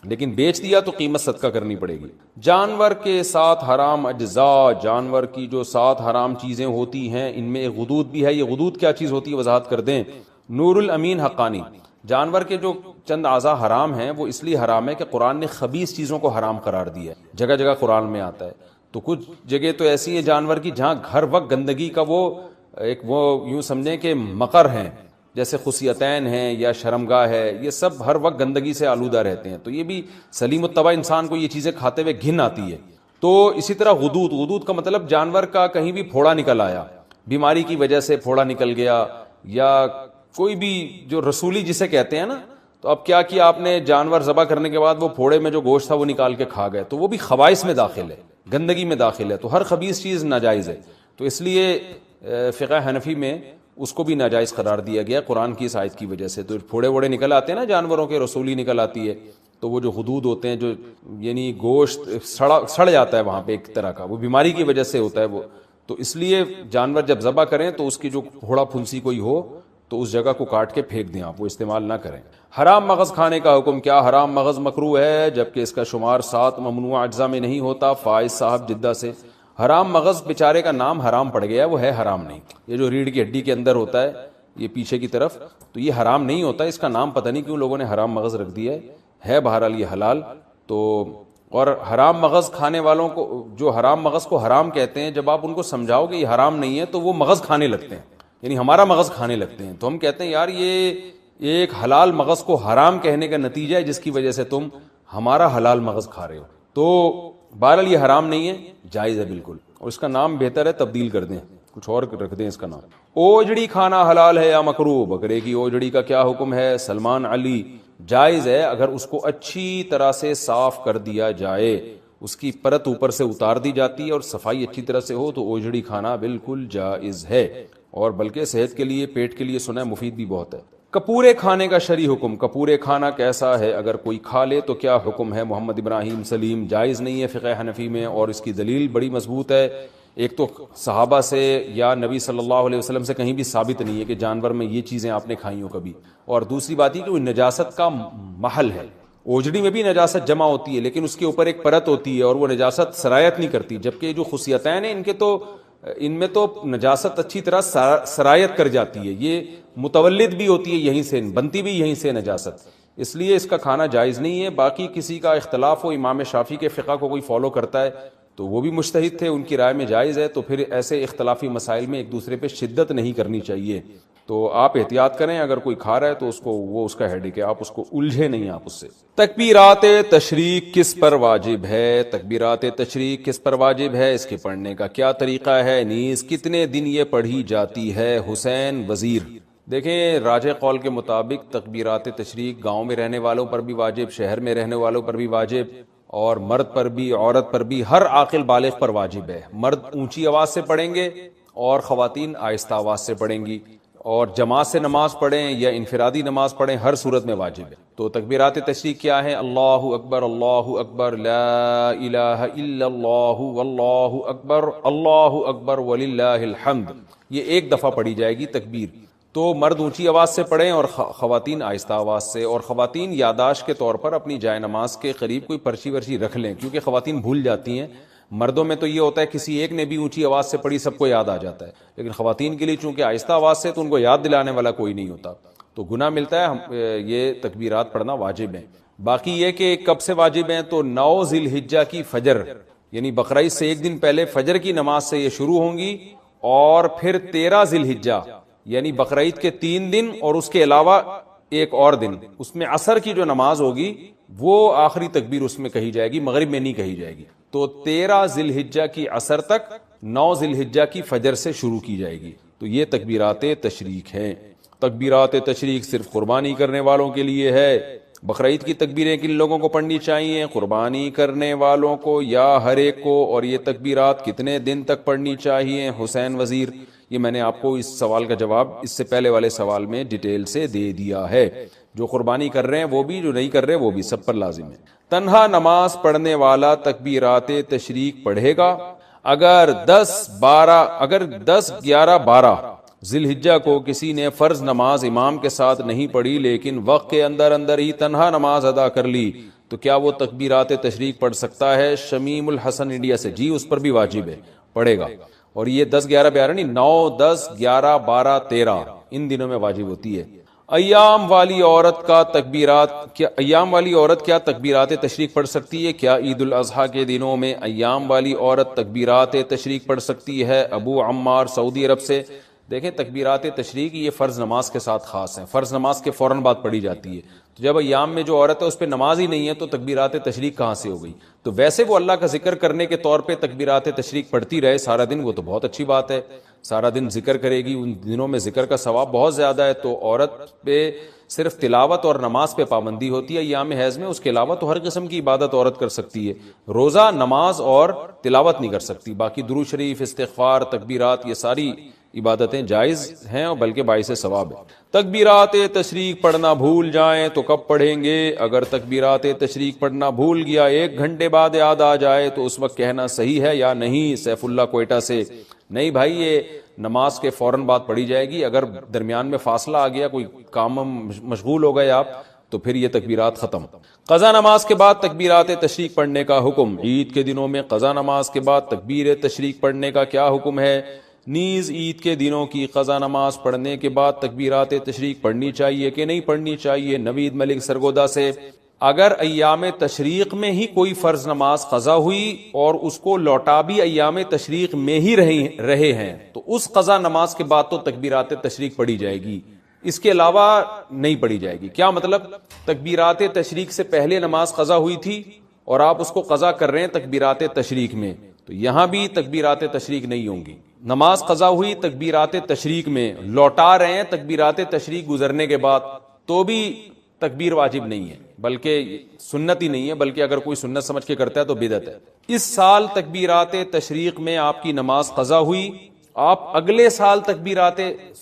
لیکن بیچ دیا تو قیمت صدقہ کرنی پڑے گی۔ جانور کے 7 حرام اجزاء، جانور کی جو 7 حرام چیزیں ہوتی ہیں ان میں ایک غدود بھی ہے۔ یہ غدود کیا چیز ہوتی ہے وضاحت کر دیں۔ نور الامین حقانی، جانور کے جو چند اعضاء حرام ہیں وہ اس لیے حرام ہے کہ قرآن نے خبیث چیزوں کو حرام قرار دیا ہے، جگہ جگہ قرآن میں آتا ہے۔ تو کچھ جگہ تو ایسی ہیں جانور کی جہاں ہر وقت گندگی کا وہ یوں سمجھیں کہ مقر ہیں، جیسے خصیتین ہیں یا شرمگاہ ہے، یہ سب ہر وقت گندگی سے آلودہ رہتے ہیں، تو یہ بھی سلیم الطبع انسان کو یہ چیزیں کھاتے ہوئے گھن آتی ہے۔ تو اسی طرح غدود، غدود کا مطلب جانور کا کہیں بھی پھوڑا نکل آیا، بیماری کی وجہ سے پھوڑا نکل گیا، یا کوئی بھی جو رسولی جسے کہتے ہیں نا، تو اب کیا آپ نے جانور ذبح کرنے کے بعد وہ پھوڑے میں جو گوشت تھا وہ نکال کے کھا گئے، تو وہ بھی خبائث میں داخل ہے، گندگی میں داخل ہے، تو ہر خبیث چیز ناجائز ہے۔ تو اس لیے فقہ حنفی میں اس کو بھی ناجائز قرار دیا گیا قرآن کی اس آیت کی وجہ سے۔ تو پھوڑے ووڑے نکل آتے ہیں نا جانوروں کے، رسولی نکل آتی ہے، تو وہ جو غدود ہوتے ہیں جو یعنی گوشت سڑ جاتا ہے وہاں پہ ایک طرح کا، وہ بیماری کی وجہ سے ہوتا ہے وہ، تو اس لیے جانور جب ذبح کریں تو اس کی جو پھوڑا پھنسی کوئی ہو تو اس جگہ کو کاٹ کے پھینک دیں، آپ وہ استعمال نہ کریں۔ حرام مغز کھانے کا حکم کیا؟ حرام مغز مکروہ ہے جبکہ اس کا شمار 7 ممنوع اجزاء میں نہیں ہوتا۔ فائز صاحب جدہ سے، حرام مغز بیچارے کا نام حرام پڑ گیا ہے، وہ ہے حرام نہیں۔ یہ جو ریڑھ کی ہڈی کے اندر ہوتا ہے یہ پیچھے کی طرف، تو یہ حرام نہیں ہوتا، اس کا نام پتہ نہیں کیوں لوگوں نے حرام مغز رکھ دیا ہے بہرحال یہ حلال۔ تو اور حرام مغز کھانے والوں کو، جو حرام مغز کو حرام کہتے ہیں، جب آپ ان کو سمجھاؤ کہ یہ حرام نہیں ہے تو وہ مغز کھانے لگتے ہیں، یعنی ہمارا مغز کھانے لگتے ہیں۔ تو ہم کہتے ہیں یار یہ ایک حلال مغز کو حرام کہنے کا نتیجہ ہے جس کی وجہ سے تم ہمارا حلال مغز کھا رہے ہو۔ تو بہرحال یہ حرام نہیں ہے، جائز ہے بالکل، اور اس کا نام بہتر ہے تبدیل کر دیں، کچھ اور رکھ دیں اس کا نام۔ اوجڑی کھانا حلال ہے یا مکروہ؟ بکرے کی اوجڑی کا کیا حکم ہے؟ سلمان علی، جائز ہے اگر اس کو اچھی طرح سے صاف کر دیا جائے، اس کی پرت اوپر سے اتار دی جاتی ہے اور صفائی اچھی طرح سے ہو تو اوجڑی کھانا بالکل جائز ہے، اور بلکہ صحت کے لیے، پیٹ کے لیے سنا ہے مفید بھی بہت ہے۔ کپورے کھانے کا شرعی حکم، کپورے کھانا کیسا ہے؟ اگر کوئی کھا لے تو کیا حکم ہے؟ محمد ابراہیم سلیم، جائز نہیں ہے فقہ حنفی میں، اور اس کی دلیل بڑی مضبوط ہے۔ ایک تو صحابہ سے یا نبی صلی اللہ علیہ وسلم سے کہیں بھی ثابت نہیں ہے کہ جانور میں یہ چیزیں آپ نے کھائی ہوں کبھی، اور دوسری بات یہ کہ وہ نجاست کا محل ہے۔ اوجڑی میں بھی نجاست جمع ہوتی ہے لیکن اس کے اوپر ایک پرت ہوتی ہے اور وہ نجاست سرایت نہیں کرتی، جبکہ جو خصیتین ہیں ان میں تو نجاست اچھی طرح سرایت کر جاتی ہے، یہ متولد بھی ہوتی ہے یہیں سے، بنتی بھی یہیں سے نجاست، اس لیے اس کا کھانا جائز نہیں ہے۔ باقی کسی کا اختلاف ہو، امام شافعی کے فقہ کو کوئی فالو کرتا ہے تو وہ بھی مجتہد تھے، ان کی رائے میں جائز ہے، تو پھر ایسے اختلافی مسائل میں ایک دوسرے پہ شدت نہیں کرنی چاہیے۔ تو آپ احتیاط کریں، اگر کوئی کھا رہا ہے تو اس کا ہیڈک ہے، آپ اس کو الجھے نہیں آپ اس سے۔ تکبیرات تشریق کس پر واجب ہے؟ تکبیرات تشریق کس پر واجب ہے؟ اس کے پڑھنے کا کیا طریقہ ہے؟ نیز کتنے دن یہ پڑھی جاتی ہے؟ حسین وزیر، دیکھیں راجح قول کے مطابق تکبیرات تشریق گاؤں میں رہنے والوں پر بھی واجب، شہر میں رہنے والوں پر بھی واجب، اور مرد پر بھی، عورت پر بھی، ہر عاقل بالغ پر واجب ہے۔ مرد اونچی آواز سے پڑھیں گے اور خواتین آہستہ آواز سے پڑھیں گی، اور جماعت سے نماز پڑھیں یا انفرادی نماز پڑھیں، ہر صورت میں واجب ہے۔ تو تکبیرات تشریق کیا ہے؟ اللہ اکبر لا الہ الا اللہ واللہ اکبر وللہ الحمد، یہ ایک دفعہ پڑھی جائے گی تکبیر۔ تو مرد اونچی آواز سے پڑھیں اور خواتین آہستہ آواز سے، اور خواتین یاداشت کے طور پر اپنی جائے نماز کے قریب کوئی پرچی ورچی رکھ لیں، کیونکہ خواتین بھول جاتی ہیں۔ مردوں میں تو یہ ہوتا ہے کسی ایک نے بھی اونچی آواز سے پڑھی سب کو یاد آ جاتا ہے، لیکن خواتین کے لیے چونکہ آہستہ آواز سے تو ان کو یاد دلانے والا کوئی نہیں ہوتا، تو گناہ ملتا ہے۔ یہ تکبیرات پڑھنا واجب ہیں۔ باقی یہ کہ کب سے واجب ہیں، تو 9 ذی الحجہ کی فجر، یعنی بقرعید سے ایک دن پہلے فجر کی نماز سے یہ شروع ہوں گی، اور پھر 13 ذی الحجہ یعنی بقرعید کے 3 دن اور اس کے علاوہ ایک اور دن، اس میں عصر کی جو نماز ہوگی وہ آخری تکبیر اس میں کہی جائے گی، مغرب میں نہیں کہی جائے گی۔ تو 13 ذی الحجہ کی عصر تک 9 ذی الحجہ کی فجر سے شروع کی جائے گی۔ تو یہ تکبیرات تشریق ہیں۔ تکبیرات تشریق صرف قربانی کرنے والوں کے لیے ہے۔ بقرعید کی تکبیریں کن لوگوں کو پڑھنی چاہیے؟ قربانی کرنے والوں کو یا ہر ایک کو؟ اور یہ تکبیرات کتنے دن تک پڑھنی چاہیے؟ حسین وزیر، یہ میں نے آپ کو اس سوال کا جواب اس سے پہلے والے سوال میں ڈیٹیل سے دے دیا ہے۔ جو قربانی کر رہے ہیں وہ بھی، جو نہیں کر رہے وہ بھی، سب پر لازم ہے۔ تنہا نماز پڑھنے والا تکبیرات تشریق پڑھے گا اگر 10، 11، 12 ذی الحجہ کو کسی نے فرض نماز امام کے ساتھ نہیں پڑھی لیکن وقت کے اندر ہی تنہا نماز ادا کر لی تو کیا وہ تکبیرات تشریق پڑھ سکتا ہے؟ شمیم الحسن انڈیا سے، جی اس پر بھی واجب ہے، پڑھے گا. اور یہ 10 11 12 نہیں، 9 10 11 12 13 ان دنوں میں واجب ہوتی ہے. ایام والی عورت کیا تکبیرات تشریق پڑھ سکتی ہے؟ کیا عید الاضحیٰ کے دنوں میں ایام والی عورت تکبیرات تشریق پڑھ سکتی ہے؟ ابو عمار سعودی عرب سے. دیکھیں تکبیرات تشریق یہ فرض نماز کے ساتھ خاص ہیں، فرض نماز کے فوراً بعد پڑھی جاتی ہے. تو جب ایام میں جو عورت ہے اس پہ نماز ہی نہیں ہے تو تکبیرات تشریق کہاں سے ہو گئی؟ تو ویسے وہ اللہ کا ذکر کرنے کے طور پہ تکبیرات تشریق پڑھتی رہے سارا دن، وہ تو بہت اچھی بات ہے، سارا دن ذکر کرے گی، ان دنوں میں ذکر کا ثواب بہت زیادہ ہے. تو عورت پہ صرف تلاوت اور نماز پہ پابندی ہوتی ہے ایام حیض میں، اس کے علاوہ تو ہر قسم کی عبادت عورت کر سکتی ہے. روزہ، نماز اور تلاوت نہیں کر سکتی، باقی درود شریف، استغفار، تکبیرات یہ ساری عبادتیں جائز ہیں اور بلکہ باعث ثواب ہے. تکبیرات تشریق پڑھنا بھول جائیں تو کب پڑھیں گے؟ اگر تکبیرات تشریق پڑھنا بھول گیا 1 گھنٹے بعد یاد آ جائے تو اس وقت کہنا صحیح ہے یا نہیں؟ سیف اللہ کوئٹہ سے. نہیں بھائی، یہ نماز کے فوراً بعد پڑھی جائے گی. اگر درمیان میں فاصلہ آ گیا، کوئی کام مشغول ہو گئے آپ، تو پھر یہ تکبیرات ختم. قضا نماز کے بعد تکبیرات تشریق پڑھنے کا حکم. عید کے دنوں میں قضا نماز کے بعد تکبیر تشریق پڑھنے کا کیا حکم ہے؟ نیز عید کے دنوں کی قضا نماز پڑھنے کے بعد تکبیرات تشریق پڑھنی چاہیے کہ نہیں پڑھنی چاہیے؟ نوید ملک سرگودا سے. اگر ایام تشریق میں ہی کوئی فرض نماز قضا ہوئی اور اس کو لوٹا بھی ایام تشریق میں ہی رہے ہیں تو اس قضا نماز کے بعد تو تکبیرات تشریق پڑھی جائے گی، اس کے علاوہ نہیں پڑھی جائے گی. کیا مطلب؟ تکبیرات تشریق سے پہلے نماز قضا ہوئی تھی اور آپ اس کو قضا کر رہے ہیں تکبیرات تشریق میں، تو یہاں بھی تکبیرات تشریق نہیں ہوں گی. نماز قضا ہوئی تکبیرات تشریق میں، لوٹا رہے ہیں تکبیرات تشریق گزرنے کے بعد، تو بھی تکبیر واجب نہیں ہے، بلکہ سنت ہی نہیں ہے، بلکہ اگر کوئی سنت سمجھ کے کرتا ہے تو بدعت ہے. اس سال تکبیرات تشریق میں آپ کی نماز قضا ہوئی، آپ اگلے سال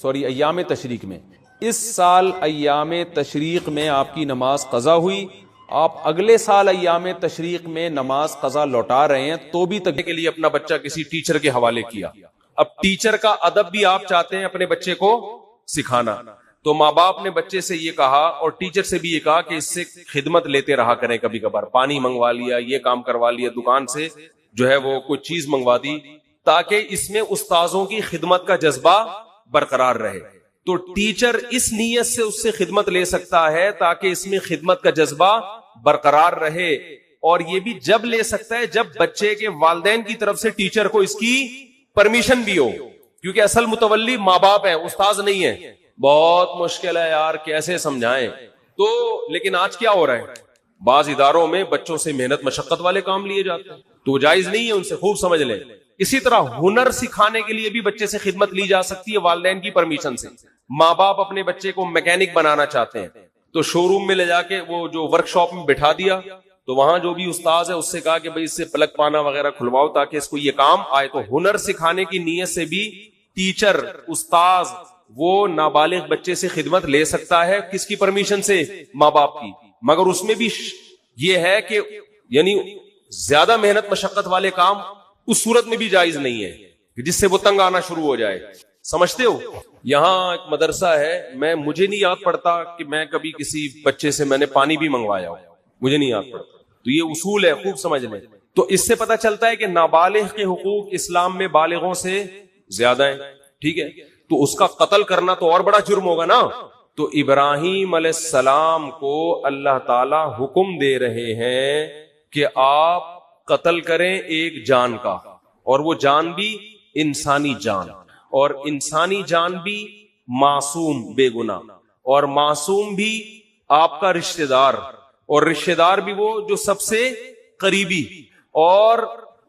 ایام تشریق میں، اس سال ایام تشریق میں آپ کی نماز قضا ہوئی، آپ اگلے سال ایام تشریق میں نماز قضا لوٹا رہے ہیں تو بھی تکبیر کے لیے اپنا بچہ کسی ٹیچر کے حوالے کیا. اب ٹیچر کا ادب بھی آپ چاہتے ہیں اپنے بچے کو سکھانا، تو ماں باپ نے بچے سے یہ کہا اور ٹیچر سے بھی یہ کہا کہ اس سے خدمت لیتے رہا کریں، کبھی کبھار پانی منگوا لیا، یہ کام کروا لیا، دکان سے جو ہے وہ کوئی چیز منگوا دی، تاکہ اس میں استاذوں کی خدمت کا جذبہ برقرار رہے. تو ٹیچر اس نیت سے اس سے خدمت لے سکتا ہے تاکہ اس میں خدمت کا جذبہ برقرار رہے، اور یہ بھی جب لے سکتا ہے جب بچے کے والدین کی طرف سے ٹیچر کو اس کی پرمیشن بھی ہو، کیونکہ اصل متولی ماں باپ ہے، استاذ نہیں ہے. بہت مشکل ہے یار، کیسے سمجھائیں. تو لیکن آج کیا ہو رہا ہے، بعض اداروں میں بچوں سے محنت مشقت والے کام لیے جاتے ہیں، تو جائز نہیں ہے، ان سے خوب سمجھ لیں. اسی طرح ہنر سکھانے کے لیے بھی بچے سے خدمت لی جا سکتی ہے والدین کی پرمیشن سے. ماں باپ اپنے بچے کو میکینک بنانا چاہتے ہیں تو شو روم میں لے جا کے وہ جو ورک شاپ میں بٹھا دیا، تو وہاں جو بھی استاذ ہے اس سے کہا کہ بھئی اس سے پلگ پانا وغیرہ کھلواؤ تاکہ اس کو یہ کام آئے. تو ہنر سکھانے کی نیت سے بھی ٹیچر، استاذ وہ نابالغ بچے سے خدمت لے سکتا ہے، کس کی پرمیشن سے؟ ماں باپ کی. مگر اس میں بھی یہ ہے کہ یعنی زیادہ محنت مشقت والے کام اس صورت میں بھی جائز نہیں ہے جس سے وہ تنگ آنا شروع ہو جائے. سمجھتے ہو؟ یہاں ایک مدرسہ ہے، مجھے نہیں یاد پڑتا کہ میں کبھی کسی بچے سے میں نے پانی بھی منگوایا ہو، مجھے نہیں یاد پڑتا. تو یہ اصول ہے، خوب سمجھ لیں. تو اس سے پتہ چلتا ہے کہ نابالغ کے حقوق اسلام میں بالغوں سے زیادہ ہیں. ٹھیک ہے، تو اس کا قتل کرنا تو اور بڑا جرم ہوگا نا. تو ابراہیم علیہ السلام کو اللہ تعالی حکم دے رہے ہیں کہ آپ قتل کریں ایک جان کا، اور وہ جان بھی انسانی جان، اور انسانی جان بھی معصوم بے گناہ، اور معصوم بھی آپ کا رشتہ دار، اور رشتہ دار بھی وہ جو سب سے قریبی، اور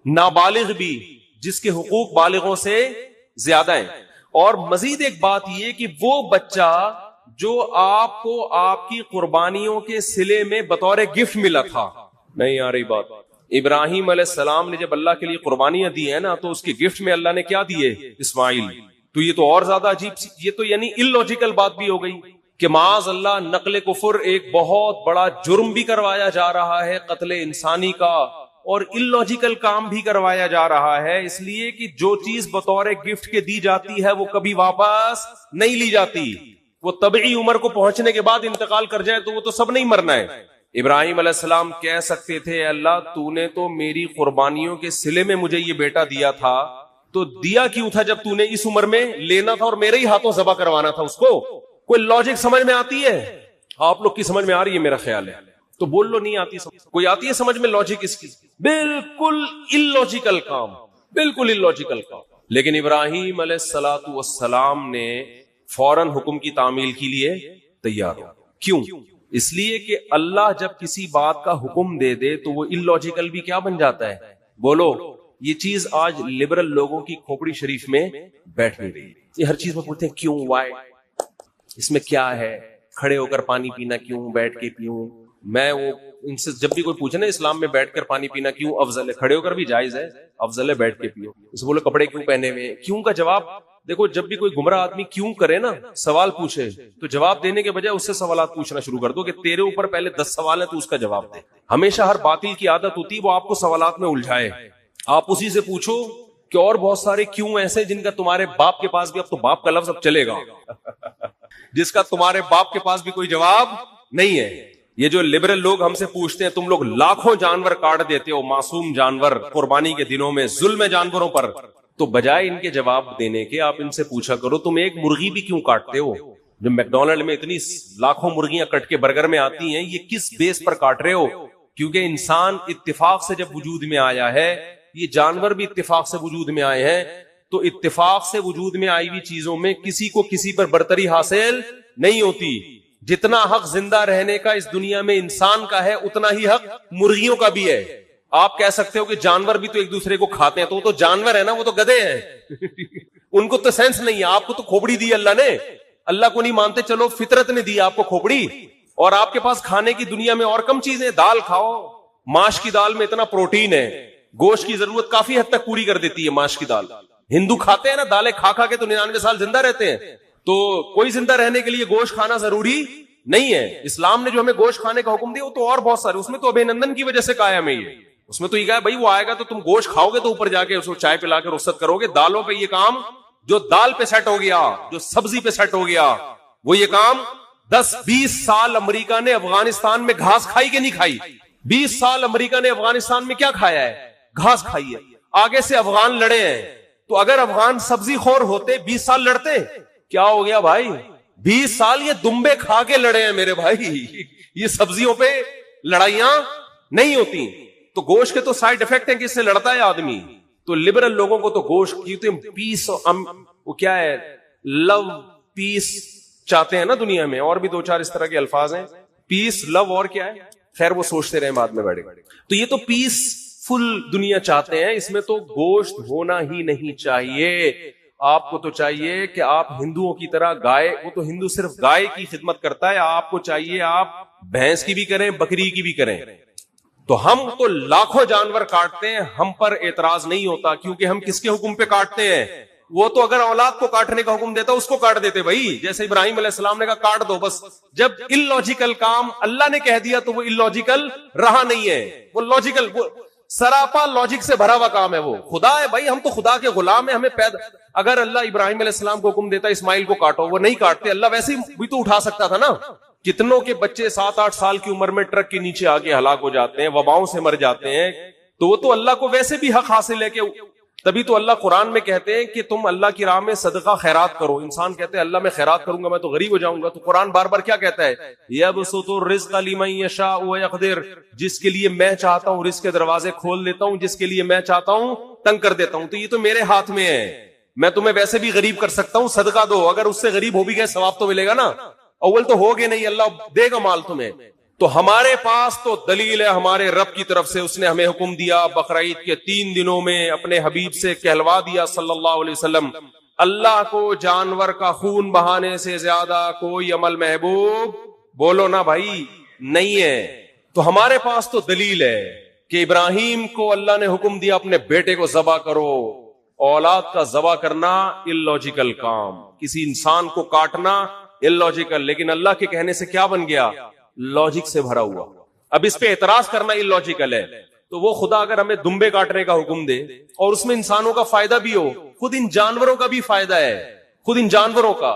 نابالغ بھی جس کے حقوق بالغوں سے زیادہ ہیں. اور مزید ایک بات یہ کہ وہ بچہ جو آپ کو آپ کی قربانیوں کے صلے میں بطور گفٹ ملا تھا. نہیں آ رہی بات؟ ابراہیم علیہ السلام نے جب اللہ کے لیے قربانیاں دی ہیں نا، تو اس کے گفٹ میں اللہ نے کیا دیے؟ اسماعیل. تو یہ تو اور زیادہ عجیب سی، یہ تو یعنی illogical بات بھی ہو گئی کہ معاذ اللہ نقل کفر ایک بہت بڑا جرم بھی کروایا جا رہا ہے، قتل انسانی کا، اور illogical کام بھی کروایا جا رہا ہے، اس لیے کہ جو چیز بطور گفٹ کے دی جاتی ہے وہ کبھی واپس نہیں لی جاتی. وہ طبعی عمر کو پہنچنے کے بعد انتقال کر جائے تو وہ تو سب نہیں مرنا ہے، ابراہیم علیہ السلام کہہ سکتے تھے اللہ تو نے تو میری قربانیوں کے صلے میں مجھے یہ بیٹا دیا تھا، تو دیا کیوں تھا جب تو نے اس عمر میں لینا تھا اور میرے ہی ہاتھوں ذبح کروانا تھا اس کو؟ کوئی لاجک سمجھ میں آتی ہے؟ آپ لوگ کی سمجھ میں آ رہی ہے میرا خیال ہے، تو بول لو نہیں آتی سمجھ. کوئی آتی ہے سمجھ میں لاجک اس کی؟ بالکل اللاجیکل کام، بالکل اللاجیکل کام. لیکن ابراہیم علیہ السلام نے فوراً حکم کی تعمیل کے لیے تیار ہو. کیوں؟ اس لیے کہ اللہ جب کسی بات کا حکم دے دے تو وہ اللاجیکل بھی کیا بن جاتا ہے؟ بولو. یہ چیز آج لبرل لوگوں کی کھوپڑی شریف میں بیٹھ نہیں رہی. یہ ہر چیز میں پوچھتے ہیں کیوں، وائی، اس میں کیا ہے، کھڑے ہو کر پانی پینا کیوں، بیٹھ کے پیوں. میں وہ ان سے جب بھی کوئی پوچھے نا اسلام میں بیٹھ کر پانی پینا کیوں افضل ہے، کھڑے ہو کر بھی جائز ہے، افضل ہے بیٹھ کے پیو. اسے بولو کپڑے کیوں پہنے ہوئے، کیوں کا جواب دیکھو. جب بھی کوئی گمراہ آدمی کیوں کرے نا، سوال پوچھے، تو جواب دینے کے بجائے اس سے سوالات پوچھنا شروع کر دو کہ تیرے اوپر پہلے 10 سوال ہیں تو اس کا جواب دے. ہمیشہ ہر باطل کی عادت ہوتی ہے وہ آپ کو سوالات میں الجھائے. آپ اسی سے پوچھو کہ اور بہت سارے کیوں ایسے جن کا تمہارے باپ کے پاس بھی، اب تو باپ کا لفظ اب چلے گا، جس کا تمہارے باپ کے پاس بھی کوئی جواب نہیں ہے. یہ جو لبرل لوگ ہم سے پوچھتے ہیں تم لوگ لاکھوں جانور کاٹ دیتے ہو، معصوم جانور قربانی کے دنوں میں، ظلم ہے جانوروں پر، تو بجائے ان کے جواب دینے کے آپ ان سے پوچھا کرو تم ایک مرغی بھی کیوں کاٹتے ہو؟ جو میکڈونلڈ میں اتنی لاکھوں مرغیاں کٹ کے برگر میں آتی ہیں، یہ کس بیس پر کاٹ رہے ہو؟ کیونکہ انسان اتفاق سے جب وجود میں آیا ہے، یہ جانور بھی اتفاق سے وجود میں آئے ہیں، تو اتفاق سے وجود میں آئی ہوئی چیزوں میں کسی کو کسی پر برتری حاصل نہیں ہوتی. جتنا حق زندہ رہنے کا اس دنیا میں انسان کا ہے، اتنا ہی حق مرغیوں کا بھی ہے. آپ کہہ سکتے ہو کہ جانور بھی تو ایک دوسرے کو کھاتے ہیں، تو وہ تو جانور ہے نا، وہ تو گدھے ہیں ان کو تو سینس نہیں ہے. آپ کو تو کھوپڑی دی اللہ نے، اللہ کو نہیں مانتے، چلو فطرت نے دی آپ کو کھوپڑی، اور آپ کے پاس کھانے کی دنیا میں اور کم چیزیں. دال کھاؤ، ماش کی دال میں اتنا پروٹین ہے، گوشت کی ضرورت کافی حد تک پوری کر دیتی ہے ماش کی دال. ہندو کھاتے ہیں نا دالیں، کھا کھا کے تو 99 سال زندہ رہتے ہیں. تو کوئی زندہ رہنے کے لیے گوشت کھانا ضروری نہیں ہے. اسلام نے جو ہمیں گوشت کھانے کا حکم دیا وہ تو اور بہت سارے، اس میں تو ابھینندن کی وجہ سے قائم ہے. یہ اس میں تو یہ کہا بھائی وہ آئے گا تو تم گوشت کھاؤ گے تو اوپر جا کے اس کو چائے پلا کے رخصت کرو گے. دالوں پہ یہ کام، جو دال پہ سیٹ ہو گیا، جو سبزی پہ سیٹ ہو گیا، وہ یہ کام 10-20 سال امریکہ نے افغانستان میں گھاس کھائی کہ نہیں کھائی؟ 20 سال امریکہ نے افغانستان میں کیا کھایا ہے؟ گھاس کھائی ہے. آگے سے افغان لڑے ہیں، تو اگر افغان سبزی خور ہوتے 20 سال لڑتے؟ کیا ہو گیا بھائی؟ 20 سال یہ دمبے کھا کے لڑے ہیں میرے بھائی. یہ سبزیوں پہ لڑائیاں نہیں ہوتی. تو گوشت کے تو سائیڈ افیکٹ ہیں کہ اس سے لڑتا ہے آدمی. تو لبرل لوگوں کو تو گوشت کی پیس، وہ کیا ہے، لو پیس چاہتے ہیں نا دنیا میں. اور بھی 2-4 اس طرح کے الفاظ ہیں، پیس، لو، اور کیا ہے، خیر وہ سوچتے رہے بعد میں بیٹھے. تو یہ تو پیس فل دنیا چاہتے ہیں، اس میں تو گوشت ہونا ہی نہیں چاہیے. آپ کو تو چاہیے کہ آپ ہندوؤں کی طرح گائے، وہ تو ہندو صرف گائے کی خدمت کرتا ہے، آپ کو چاہیے آپ بھینس کی بھی کریں، بکری کی بھی کریں. تو ہم تو لاکھوں جانور کاٹتے ہیں، ہم پر اعتراض نہیں ہوتا، کیونکہ ہم کس کے حکم پہ کاٹتے ہیں؟ وہ تو اگر اولاد کو کاٹنے کا حکم دیتا اس کو کاٹ دیتے بھائی. جیسے ابراہیم علیہ السلام نے کہا کاٹ دو بس. جب اللاجیکل کام اللہ نے کہہ دیا تو وہ اللاجیکل رہا نہیں ہے، وہ لاجیکل، وہ سراپا لاجک سے بھرا ہوا کام ہے. وہ خدا ہے بھائی، ہم تو خدا کے غلام ہیں. ہمیں اگر اللہ ابراہیم علیہ السلام کو حکم دیتا اسماعیل کو کاٹو، وہ نہیں کاٹتے. اللہ ویسے بھی تو اٹھا سکتا تھا نا. کتنوں کے بچے 7-8 سال کی عمر میں ٹرک کے نیچے آگے ہلاک ہو جاتے ہیں، وباؤں سے مر جاتے ہیں. تو وہ تو اللہ کو ویسے بھی حق حاصل ہے کہ تبھی تو اللہ قرآن میں کہتے ہیں کہ تم اللہ کی راہ میں صدقہ خیرات کرو. انسان کہتے ہیں اللہ میں خیرات کروں گا میں تو غریب ہو جاؤں گا. تو قرآن بار بار کیا کہتا ہے؟ یبسط الرزق لمن یشاء ویقدر، جس کے لیے میں چاہتا ہوں رزق کے دروازے کھول دیتا ہوں، جس کے لیے میں چاہتا ہوں تنگ کر دیتا ہوں. تو یہ تو میرے ہاتھ میں ہے. میں تمہیں ویسے بھی غریب کر سکتا ہوں، صدقہ دو. اگر اس سے غریب ہو بھی گئے ثواب تو ملے گا نا. اول تو ہوگے نہیں، اللہ دے گا مال تمہیں. تو ہمارے پاس تو دلیل ہے ہمارے رب کی طرف سے. اس نے ہمیں حکم دیا بقرعید کے 3 دنوں میں اپنے حبیب سے کہلوا دیا صلی اللہ علیہ وسلم، اللہ کو جانور کا خون بہانے سے زیادہ کوئی عمل محبوب، بولو نا بھائی، نہیں ہے. تو ہمارے پاس تو دلیل ہے کہ ابراہیم کو اللہ نے حکم دیا اپنے بیٹے کو ذبح کرو. اولاد کا ذبح کرنا اللاجیکل کام، کسی انسان کو کاٹنا اللاجیکل، لیکن اللہ کے کہنے سے کیا بن گیا؟ لاجک سے بھرا ہوا. اب اس پہ اعتراض کرنا اللاجیکل ہے. تو وہ خدا اگر ہمیں دمبے کاٹنے کا حکم دے اور اس میں انسانوں کا فائدہ بھی ہو، خود ان جانوروں کا بھی فائدہ ہے، خود ان جانوروں کا.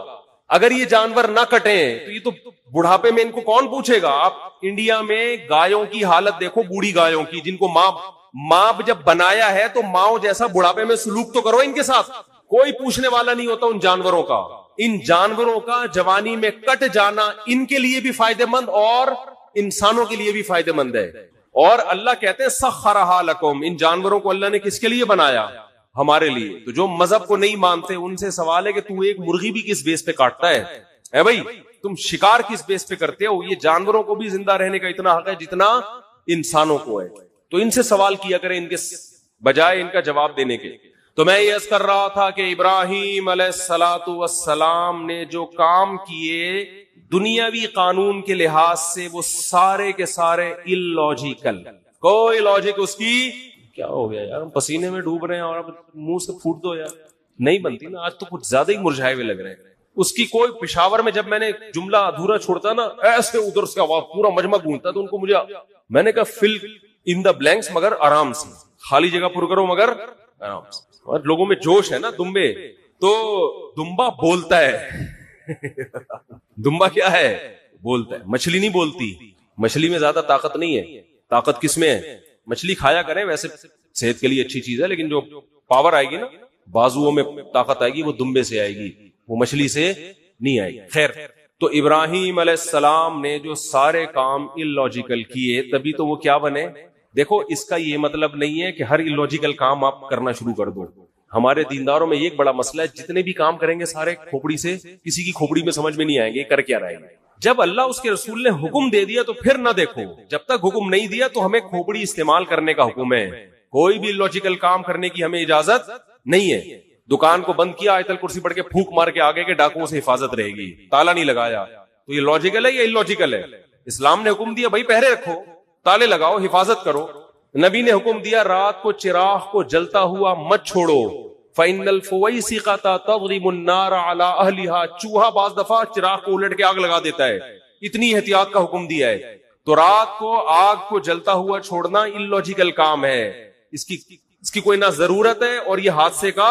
اگر یہ جانور نہ کٹیں تو یہ تو بڑھاپے میں ان کو کون پوچھے گا. آپ انڈیا میں گایوں کی حالت دیکھو, بوڑھی گایوں کی, جن کو ماں جب بنایا ہے تو ماں جیسا بڑھاپے میں سلوک تو کرو ان کے ساتھ. کوئی پوچھنے والا نہیں ہوتا ان جانوروں کا. ان جانوروں کا جوانی میں کٹ جانا ان کے لیے بھی فائدہ مند اور انسانوں کے لیے بھی فائدہ مند ہے. اور اللہ کہتے ہیں سخرھا لکم, ان جانوروں کو اللہ نے کس کے لیے بنایا؟ ہمارے لیے. تو جو مذہب کو نہیں مانتے ان سے سوال ہے کہ تو ایک مرغی بھی کس بیس پہ کاٹتا ہے اے بھائی, تم شکار کس بیس پہ کرتے ہو؟ یہ جانوروں کو بھی زندہ رہنے کا اتنا حق ہے جتنا انسانوں کو ہے. تو ان سے سوال کیا کریں ان کے بجائے ان کا جواب دینے کے. تو میں یہ عرض کر رہا تھا کہ ابراہیم علیہ السلام نے جو کام کیے دنیاوی قانون کے لحاظ سے وہ سارے کے سارے illogical, کوئی لاجک اس کی. کیا ہو گیا یار, پسینے میں ڈوب رہے ہیں اور منہ سے پھوٹ دو یار, نہیں بنتی نا. آج تو کچھ زیادہ ہی مرجھائے ہوئے لگ رہے ہیں. اس کی کوئی پشاور میں جب میں نے جملہ ادھورا چھوڑتا نا, ایسے ادھر سے آواز پورا مجمع گونجتا, تو ان کو مجھے میں نے کہا فل ان دا بلینکس, مگر آرام سے, خالی جگہ پر کرو مگر آرام سے. اور لوگوں میں جوش ہے نا دمبے, تو دمبا بولتا ہے دمبا کیا ہے؟ بولتا ہے. مچھلی نہیں بولتی, مچھلی میں زیادہ طاقت نہیں ہے. طاقت کس میں ہے؟ مچھلی کھایا کریں, ویسے صحت کے لیے اچھی چیز ہے, لیکن جو پاور آئے گی نا, بازوؤں میں طاقت آئے گی, وہ دمبے سے آئے گی, وہ مچھلی سے نہیں آئے گی. خیر, تو ابراہیم علیہ السلام نے جو سارے کام illogical کیے تبھی تو وہ کیا بنے. دیکھو اس کا یہ مطلب نہیں ہے کہ ہر illogical کام آپ کرنا شروع کر دو. ہمارے دینداروں میں یہ ایک بڑا مسئلہ ہے, جتنے بھی کام کریں گے سارے کھوپڑی سے, کسی کی کھوپڑی میں سمجھ میں نہیں آئیں گے کر کیا رہے گا. جب اللہ اس کے رسول نے حکم دے دیا تو پھر نہ دیکھو, جب تک حکم نہیں دیا تو ہمیں کھوپڑی استعمال کرنے کا حکم ہے. کوئی بھی illogical کام کرنے کی ہمیں اجازت نہیں ہے. دکان کو بند کیا, آیت الکرسی پڑھ کے پھونک مار کے آگے کے ڈاکوؤں سے حفاظت رہے گی, تالا نہیں لگایا, تو یہ لاجیکل ہے یا illogical ہے؟ اسلام نے حکم دیا بھائی پہرے رکھو, تالے لگاؤ, حفاظت کرو. نبی نے حکم دیا رات کو چراغ کو جلتا ہوا مت چھوڑو, فَإِنَّ الْفُوَيْسِقَةَ تَضْرِبُ النَّارَ عَلَىٰ أَهْلِهَا, چوہا بعض دفعہ چراغ کو الٹ کے آگ لگا دیتا ہے. اتنی احتیاط کا حکم دیا ہے. تو رات کو آگ کو جلتا ہوا چھوڑنا illogical کام ہے, اس کی کوئی نہ ضرورت ہے اور یہ حادثے کا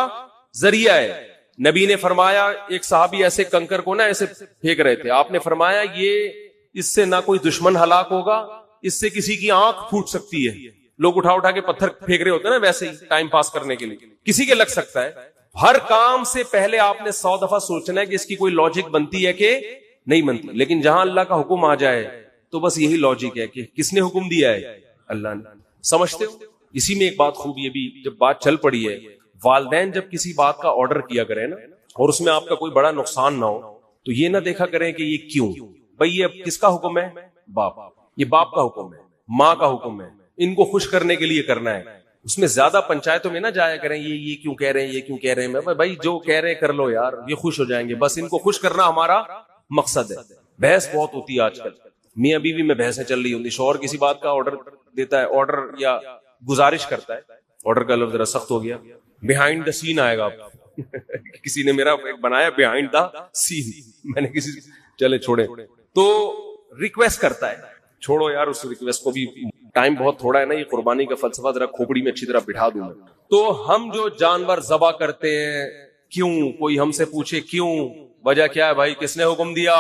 ذریعہ ہے. نبی نے فرمایا, ایک صحابی ایسے کنکر کو نا ایسے پھینک رہے تھے, آپ نے فرمایا یہ اس سے نہ کوئی دشمن ہلاک ہوگا, اس سے کسی کی آنکھ پھوٹ سکتی ہے. لوگ اٹھا کے پتھر پھینک رہے ہوتے ہیں نا ویسے ہی ٹائم پاس کرنے کے لیے, کسی کے لگ سکتا ہے. ہر کام سے پہلے آپ نے 100 دفعہ سوچنا ہے کہ اس کی کوئی لاجک بنتی ہے کہ نہیں بنتی. لیکن جہاں اللہ کا حکم آ جائے تو بس یہی لاجک ہے کہ کس نے حکم دیا ہے, اللہ نے. سمجھتے ہو؟ اسی میں ایک بات خوب یہ بھی, جب بات چل پڑی ہے, والدین جب کسی بات کا آرڈر کیا کریں نا اور اس میں آپ کا کوئی بڑا نقصان نہ ہو, تو یہ نہ دیکھا کریں کہ یہ کیوں. بھئی یہ کس کا حکم ہے؟ باپ. یہ باپ کا حکم ہے, ماں کا حکم ہے, ان کو خوش کرنے کے لیے کرنا ہے. اس میں زیادہ پنچایتوں میں نہ جایا کریں, یہ کیوں کہہ رہے ہیں, یہ کیوں کہہ رہے ہیں. بھائی جو کہہ رہے ہیں کر لو یار, یہ خوش ہو جائیں گے, بس ان کو خوش کرنا ہمارا مقصد ہے. بحث بہت ہوتی ہے آج کل, میاں بیوی میں بحثیں چل رہی ہوتی. شوہر کسی بات کا آرڈر دیتا ہے, آرڈر یا گزارش کرتا ہے, آرڈر کا لفظ ذرا سخت ہو گیا, بیہائنڈ دا سین آئے گا. کسی نے میرا ایک بنایا بیہائنڈ دا سین, میں نے کسی چلے چھوڑے, تو ریکویسٹ کرتا ہے, چھوڑو یار اس ریکویسٹ کو بھی, ٹائم بہت تھوڑا ہے نا, یہ قربانی کا فلسفہ ذرا کھوپڑی میں اچھی طرح بٹھا دوں میں. تو ہم جو جانور ذبح کرتے ہیں کیوں, کوئی ہم سے پوچھے کیوں, وجہ کیا ہے بھائی, کس نے حکم دیا؟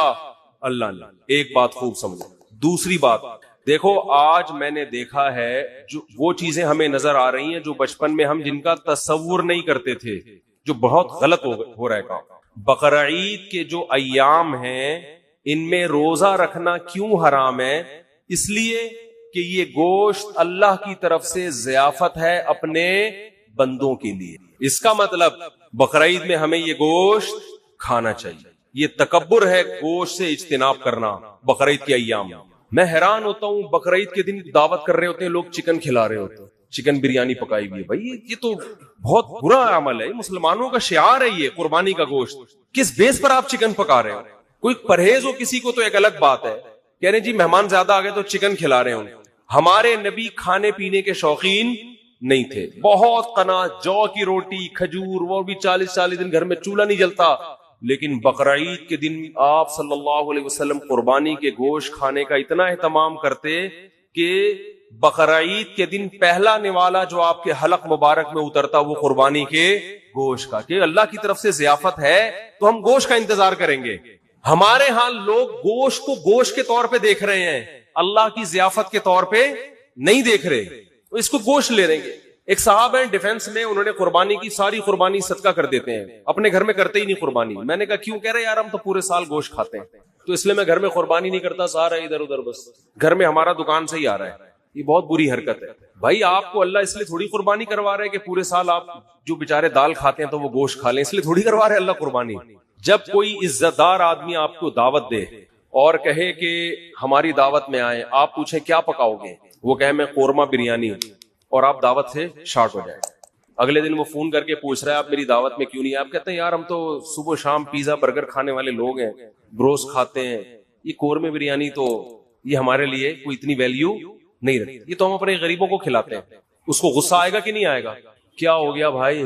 اللہ نے. ایک بات خوب سمجھو. دوسری بات دیکھو, آج میں نے دیکھا ہے جو وہ چیزیں ہمیں نظر آ رہی ہیں جو بچپن میں ہم جن کا تصور نہیں کرتے تھے, جو بہت غلط ہو رہا ہے کام. بقرعید کے جو ایام ہیں ان میں روزہ رکھنا کیوں حرام ہے؟ اس لیے کہ یہ گوشت اللہ کی طرف سے ضیافت ہے اپنے بندوں کے لیے. اس کا مطلب بقرعید میں ہمیں یہ گوشت کھانا چاہیے. یہ تکبر ہے گوشت سے اجتناب کرنا بقرعید کے ایام. میں حیران ہوتا ہوں, بقرعید کے دن دعوت کر رہے ہوتے ہیں لوگ, چکن کھلا رہے ہوتے ہیں, چکن بریانی پکائی ہوئی ہے. بھائی یہ تو بہت برا عمل ہے, مسلمانوں کا شعار ہے یہ قربانی کا گوشت. کس بیس پر آپ چکن پکا رہے ہو؟ کوئی پرہیز ہو کسی کو تو ایک الگ بات ہے, کہہ رہے جی مہمان زیادہ آ گئے تو چکن کھلا رہے ہوں. ہمارے نبی کھانے پینے کے شوقین نہیں تھے, بہت قناعت, جو کی روٹی, کھجور, وہ بھی 40 دن گھر میں چولہا نہیں جلتا. لیکن بقرعید کے دن آپ صلی اللہ علیہ وسلم قربانی کے گوشت کھانے کا اتنا اہتمام کرتے کہ بقرعید کے دن پہلا نوالا جو آپ کے حلق مبارک میں اترتا وہ قربانی کے گوشت کا، کہ اللہ کی طرف سے ضیافت ہے تو ہم گوشت کا انتظار کریں گے. ہمارے ہاں لوگ گوشت کو گوشت کے طور پہ دیکھ رہے ہیں، اللہ کی ضیافت کے طور پہ نہیں دیکھ رہے، تو اس کو گوشت لے رہیں گے. ایک صاحب ہیں ڈیفنس میں، انہوں نے قربانی کی، ساری قربانی صدقہ کر دیتے ہیں، اپنے گھر میں کرتے ہی نہیں قربانی. میں نے کہا کیوں؟ کہہ رہے یار ہم تو پورے سال گوشت کھاتے ہیں تو اس لیے میں گھر میں قربانی نہیں کرتا، سارا ادھر ادھر بس گھر میں ہمارا دکان سے ہی آ رہا ہے. یہ بہت بری حرکت ہے بھائی. آپ کو اللہ اس لیے تھوڑی قربانی کروا رہے کہ پورے سال آپ جو بیچارے دال کھاتے ہیں تو وہ گوشت کھا لیں، اس لیے تھوڑی کروا رہے اللہ قربانی. جب کوئی عزت دار آدمی آپ کو دعوت دے اور کہے کہ ہماری دعوت میں آئے، آپ پوچھیں کیا پکاؤ گے، وہ کہے میں قورمہ بریانی، اور آپ دعوت سے شارٹ ہو جائے. اگلے دن وہ فون کر کے پوچھ رہا ہے آپ میری دعوت میں کیوں نہیں؟ آپ کہتے ہیں یار ہم تو صبح شام پیزا برگر کھانے والے لوگ ہیں، بروس کھاتے ہیں، یہ قورمے بریانی تو یہ ہمارے لیے کوئی اتنی ویلیو نہیں رکھتی، یہ تو ہم اپنے غریبوں کو کھلاتے ہیں. اس کو غصہ آئے گا کہ نہیں آئے گا؟ کیا ہو گیا بھائی؟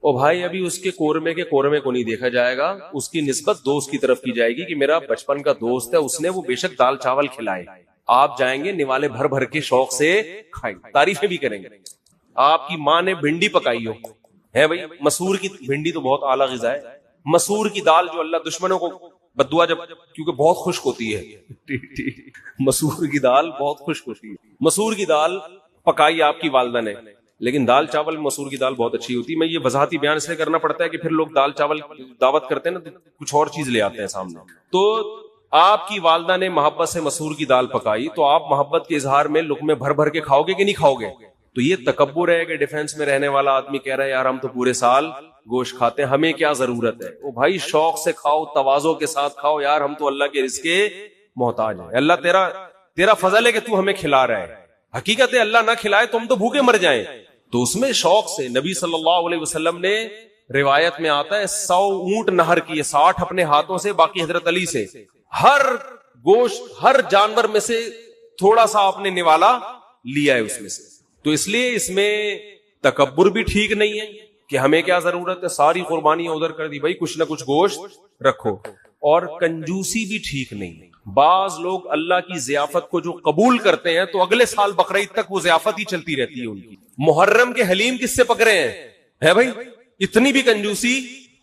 او بھائی ابھی اس کے قورمے کو نہیں دیکھا جائے گا، اس کی نسبت دوست کی طرف کی جائے گی کہ میرا بچپن کا دوست ہے، اس نے وہ بے شک دال چاول کھلائے. آپ جائیں گے نوالے بھر بھر کے شوق سے کھائیں گے، تعریفیں بھی کریں گے. آپ کی ماں نے بھنڈی پکائی ہو ہے بھائی، مسور کی بھنڈی تو بہت اعلیٰ غذا ہے. مسور کی دال جو اللہ دشمنوں کو بدعا، جب کیونکہ بہت خشک ہوتی ہے مسور کی دال بہت خشک ہوتی ہے، مسور کی دال پکائی آپ کی والدہ نے، لیکن دال چاول مسور کی دال بہت اچھی ہوتی ہے. میں یہ وضاحتی بیان اس لیے کرنا پڑتا ہے کہ پھر لوگ دال چاول دعوت کرتے ہیں نا تو کچھ اور چیز لے آتے ہیں سامنے. تو آپ کی والدہ نے محبت سے مسور کی دال پکائی تو آپ محبت کے اظہار میں لقمے بھر بھر کے کھاؤ گے کہ نہیں کھاؤ گے؟ تو یہ تکبر ہے کہ ڈیفنس میں رہنے والا آدمی کہہ رہا ہے یار ہم تو پورے سال گوشت کھاتے ہیں، ہمیں کیا ضرورت ہے؟ وہ بھائی شوق سے کھاؤ، تواضع کے ساتھ کھاؤ. یار ہم تو اللہ کے رزق کے محتاج ہیں، اللہ تیرا فضل ہے کہ تو ہمیں کھلا رہا ہے. حقیقت ہے اللہ نہ کھلائے تو ہم تو بھوکے مر جائیں. تو اس میں شوق سے نبی صلی اللہ علیہ وسلم نے، روایت میں آتا ہے 100 اونٹ نہر کیے، 60 اپنے ہاتھوں سے، باقی حضرت علی سے. ہر گوشت ہر جانور میں سے تھوڑا سا آپ نے نوالا لیا ہے اس میں سے. تو اس لیے اس میں تکبر بھی ٹھیک نہیں ہے کہ ہمیں کیا ضرورت ہے، ساری قربانیاں ادھر کر دی. بھائی کچھ نہ کچھ گوشت رکھو. اور کنجوسی بھی ٹھیک نہیں. بعض لوگ اللہ کی ضیافت کو جو قبول کرتے ہیں تو اگلے سال بقرعید تک وہ ضیافت ہی چلتی رہتی ہے ان کی. محرم کے حلیم کس سے پکڑے ہیں ہے بھائی؟ اتنی بھی کنجوسی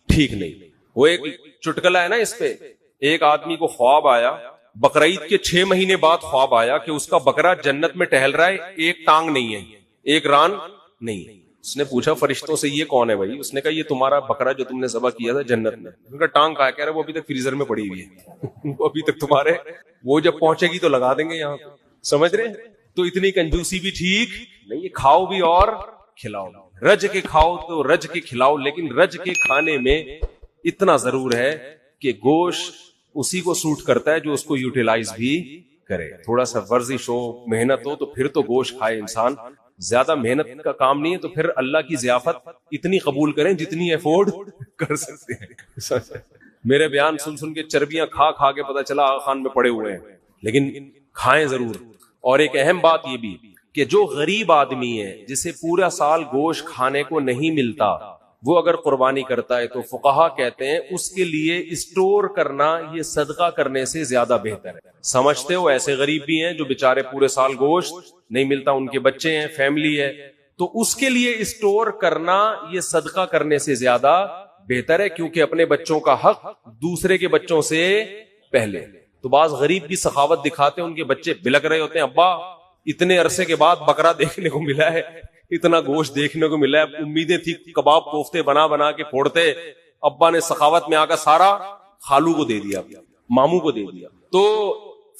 ٹھیک نہیں. وہ ایک چٹکلا ہے نا اس پہ، ایک آدمی کو خواب آیا، بقرعید کے 6 مہینے بعد خواب آیا کہ اس کا بکرا جنت میں ٹہل رہا ہے، ایک ٹانگ نہیں ہے، ایک ران نہیں ہے. اس نے پوچھا فرشتوں سے یہ کون ہے بھائی؟ اس نے کہا یہ تمہارا بکرا جو تم نے ذبح کیا تھا جنت میں. ان کا ٹانگ کہا، کہہ رہا وہ ابھی تک فریزر میں پڑی ہوئی ہے وہ ابھی تک تمہارے، وہ جب پہنچے گی تو لگا دیں گے یہاں. سمجھ رہے؟ تو اتنی کنجوسی بھی ٹھیک نہیں. کھاؤ بھی اور کھلاؤ، رج کے کھاؤ تو رج کے کھلاؤ، لیکن رج کے کھانے میں اتنا ضرور ہے کہ گوشت اسی کو سوٹ کرتا ہے جو اس کو یوٹیلائز بھی کرے. تھوڑا سا ورزش ہو، محنت ہو تو پھر تو گوشت کھائے انسان. زیادہ محنت کا کام نہیں ہے تو پھر اللہ کی ضیافت اتنی قبول کریں جتنی افورڈ کر سکتے ہیں. میرے بیان سن سن کے چربیاں کھا کھا کے پتہ چلا آغا خان میں پڑے ہوئے ہیں، لیکن کھائیں ضرور. اور ایک اہم بات یہ بھی کہ جو غریب آدمی ہے جسے پورا سال گوشت کھانے کو نہیں ملتا، وہ اگر قربانی کرتا ہے تو فقہا کہتے ہیں اس کے لیے اسٹور کرنا یہ صدقہ کرنے سے زیادہ بہتر ہے. سمجھتے ہو ایسے غریب بھی ہیں جو بیچارے پورے سال گوشت نہیں ملتا، ان کے بچے ہیں، فیملی ہے، تو اس کے لیے اسٹور کرنا یہ صدقہ کرنے سے زیادہ بہتر ہے، کیونکہ اپنے بچوں کا حق دوسرے کے بچوں سے پہلے. تو بعض غریب بھی سخاوت دکھاتے ہیں، ان کے بچے بلک رہے ہوتے ہیں، ابا اتنے عرصے کے بعد بکرا دیکھنے کو ملا ہے، اتنا گوشت دیکھنے کو ملا ہے، امیدیں تھی کباب کوفتے بنا بنا کے پھوڑتے، ابا نے سخاوت میں آ کر سارا خالو کو دے دیا، ماموں کو دے دیا. تو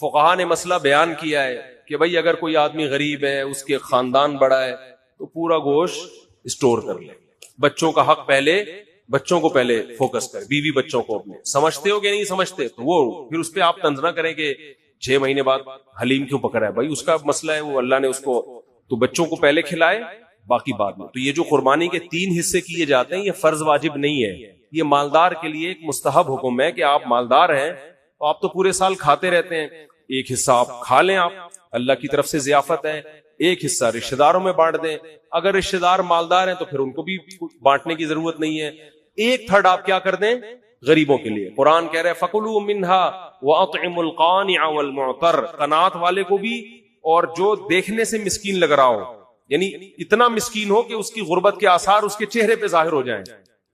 فقہا نے مسئلہ بیان کیا ہے کہ بھائی اگر کوئی آدمی غریب ہے، اس کے خاندان بڑا ہے، تو پورا گوشت اسٹور کر لے. بچوں کا حق پہلے، بچوں کو پہلے فوکس کر، بیوی بچوں کو اپنے. سمجھتے ہو کہ نہیں سمجھتے تو وہ پھر اس پہ آپ طنز نہ کریں کہ 6 مہینے بعد حلیم کیوں پکڑا ہے. بھائی اس کا مسئلہ ہے، وہ اللہ نے اس کو، تو بچوں کو پہلے کھلائے باقی بعد میں. تو یہ جو قربانی کے 3 حصے کیے جاتے ہیں یہ فرض واجب نہیں ہے، یہ مالدار کے لیے ایک مستحب حکم ہے کہ آپ مالدار ہیں تو آپ تو پورے سال کھاتے رہتے ہیں، ایک حصہ آپ کھا لیں، آپ اللہ کی طرف سے ضیافت ہے، ایک حصہ رشتہ داروں میں بانٹ دیں. اگر رشتہ دار مالدار ہیں تو پھر ان کو بھی بانٹنے کی ضرورت نہیں ہے. 1/3 آپ کیا کر دیں غریبوں کے لیے. قرآن کہہ رہے فَكُلُوا مِنْهَا وَأَطْعِمُوا الْقَانِعَ وَالْمُعْتَرَّ، قناعت والے کو بھی اور جو دیکھنے سے مسکین لگ رہا ہو، یعنی اتنا مسکین ہو کہ اس کی غربت کے آثار اس کے چہرے پہ ظاہر ہو جائیں،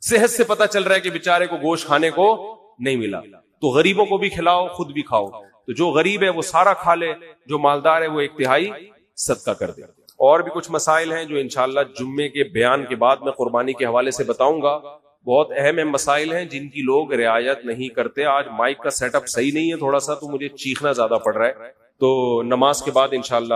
صحت سے پتہ چل رہا ہے کہ بیچارے کو گوشت کھانے کو نہیں ملا، تو غریبوں کو بھی کھلاؤ، خود بھی کھاؤ. تو جو غریب ہے وہ سارا کھا لے، جو مالدار ہے وہ ایک تہائی صدقہ کر دے. اور بھی کچھ مسائل ہیں جو انشاءاللہ جمعے کے بیان کے بعد میں قربانی کے حوالے سے بتاؤں گا. بہت اہم مسائل ہیں جن کی لوگ رعایت نہیں کرتے. آج مائک کا سیٹ اپ صحیح نہیں ہے تھوڑا سا، تو مجھے چیخنا زیادہ پڑ رہا ہے. تو نماز کے بعد انشاءاللہ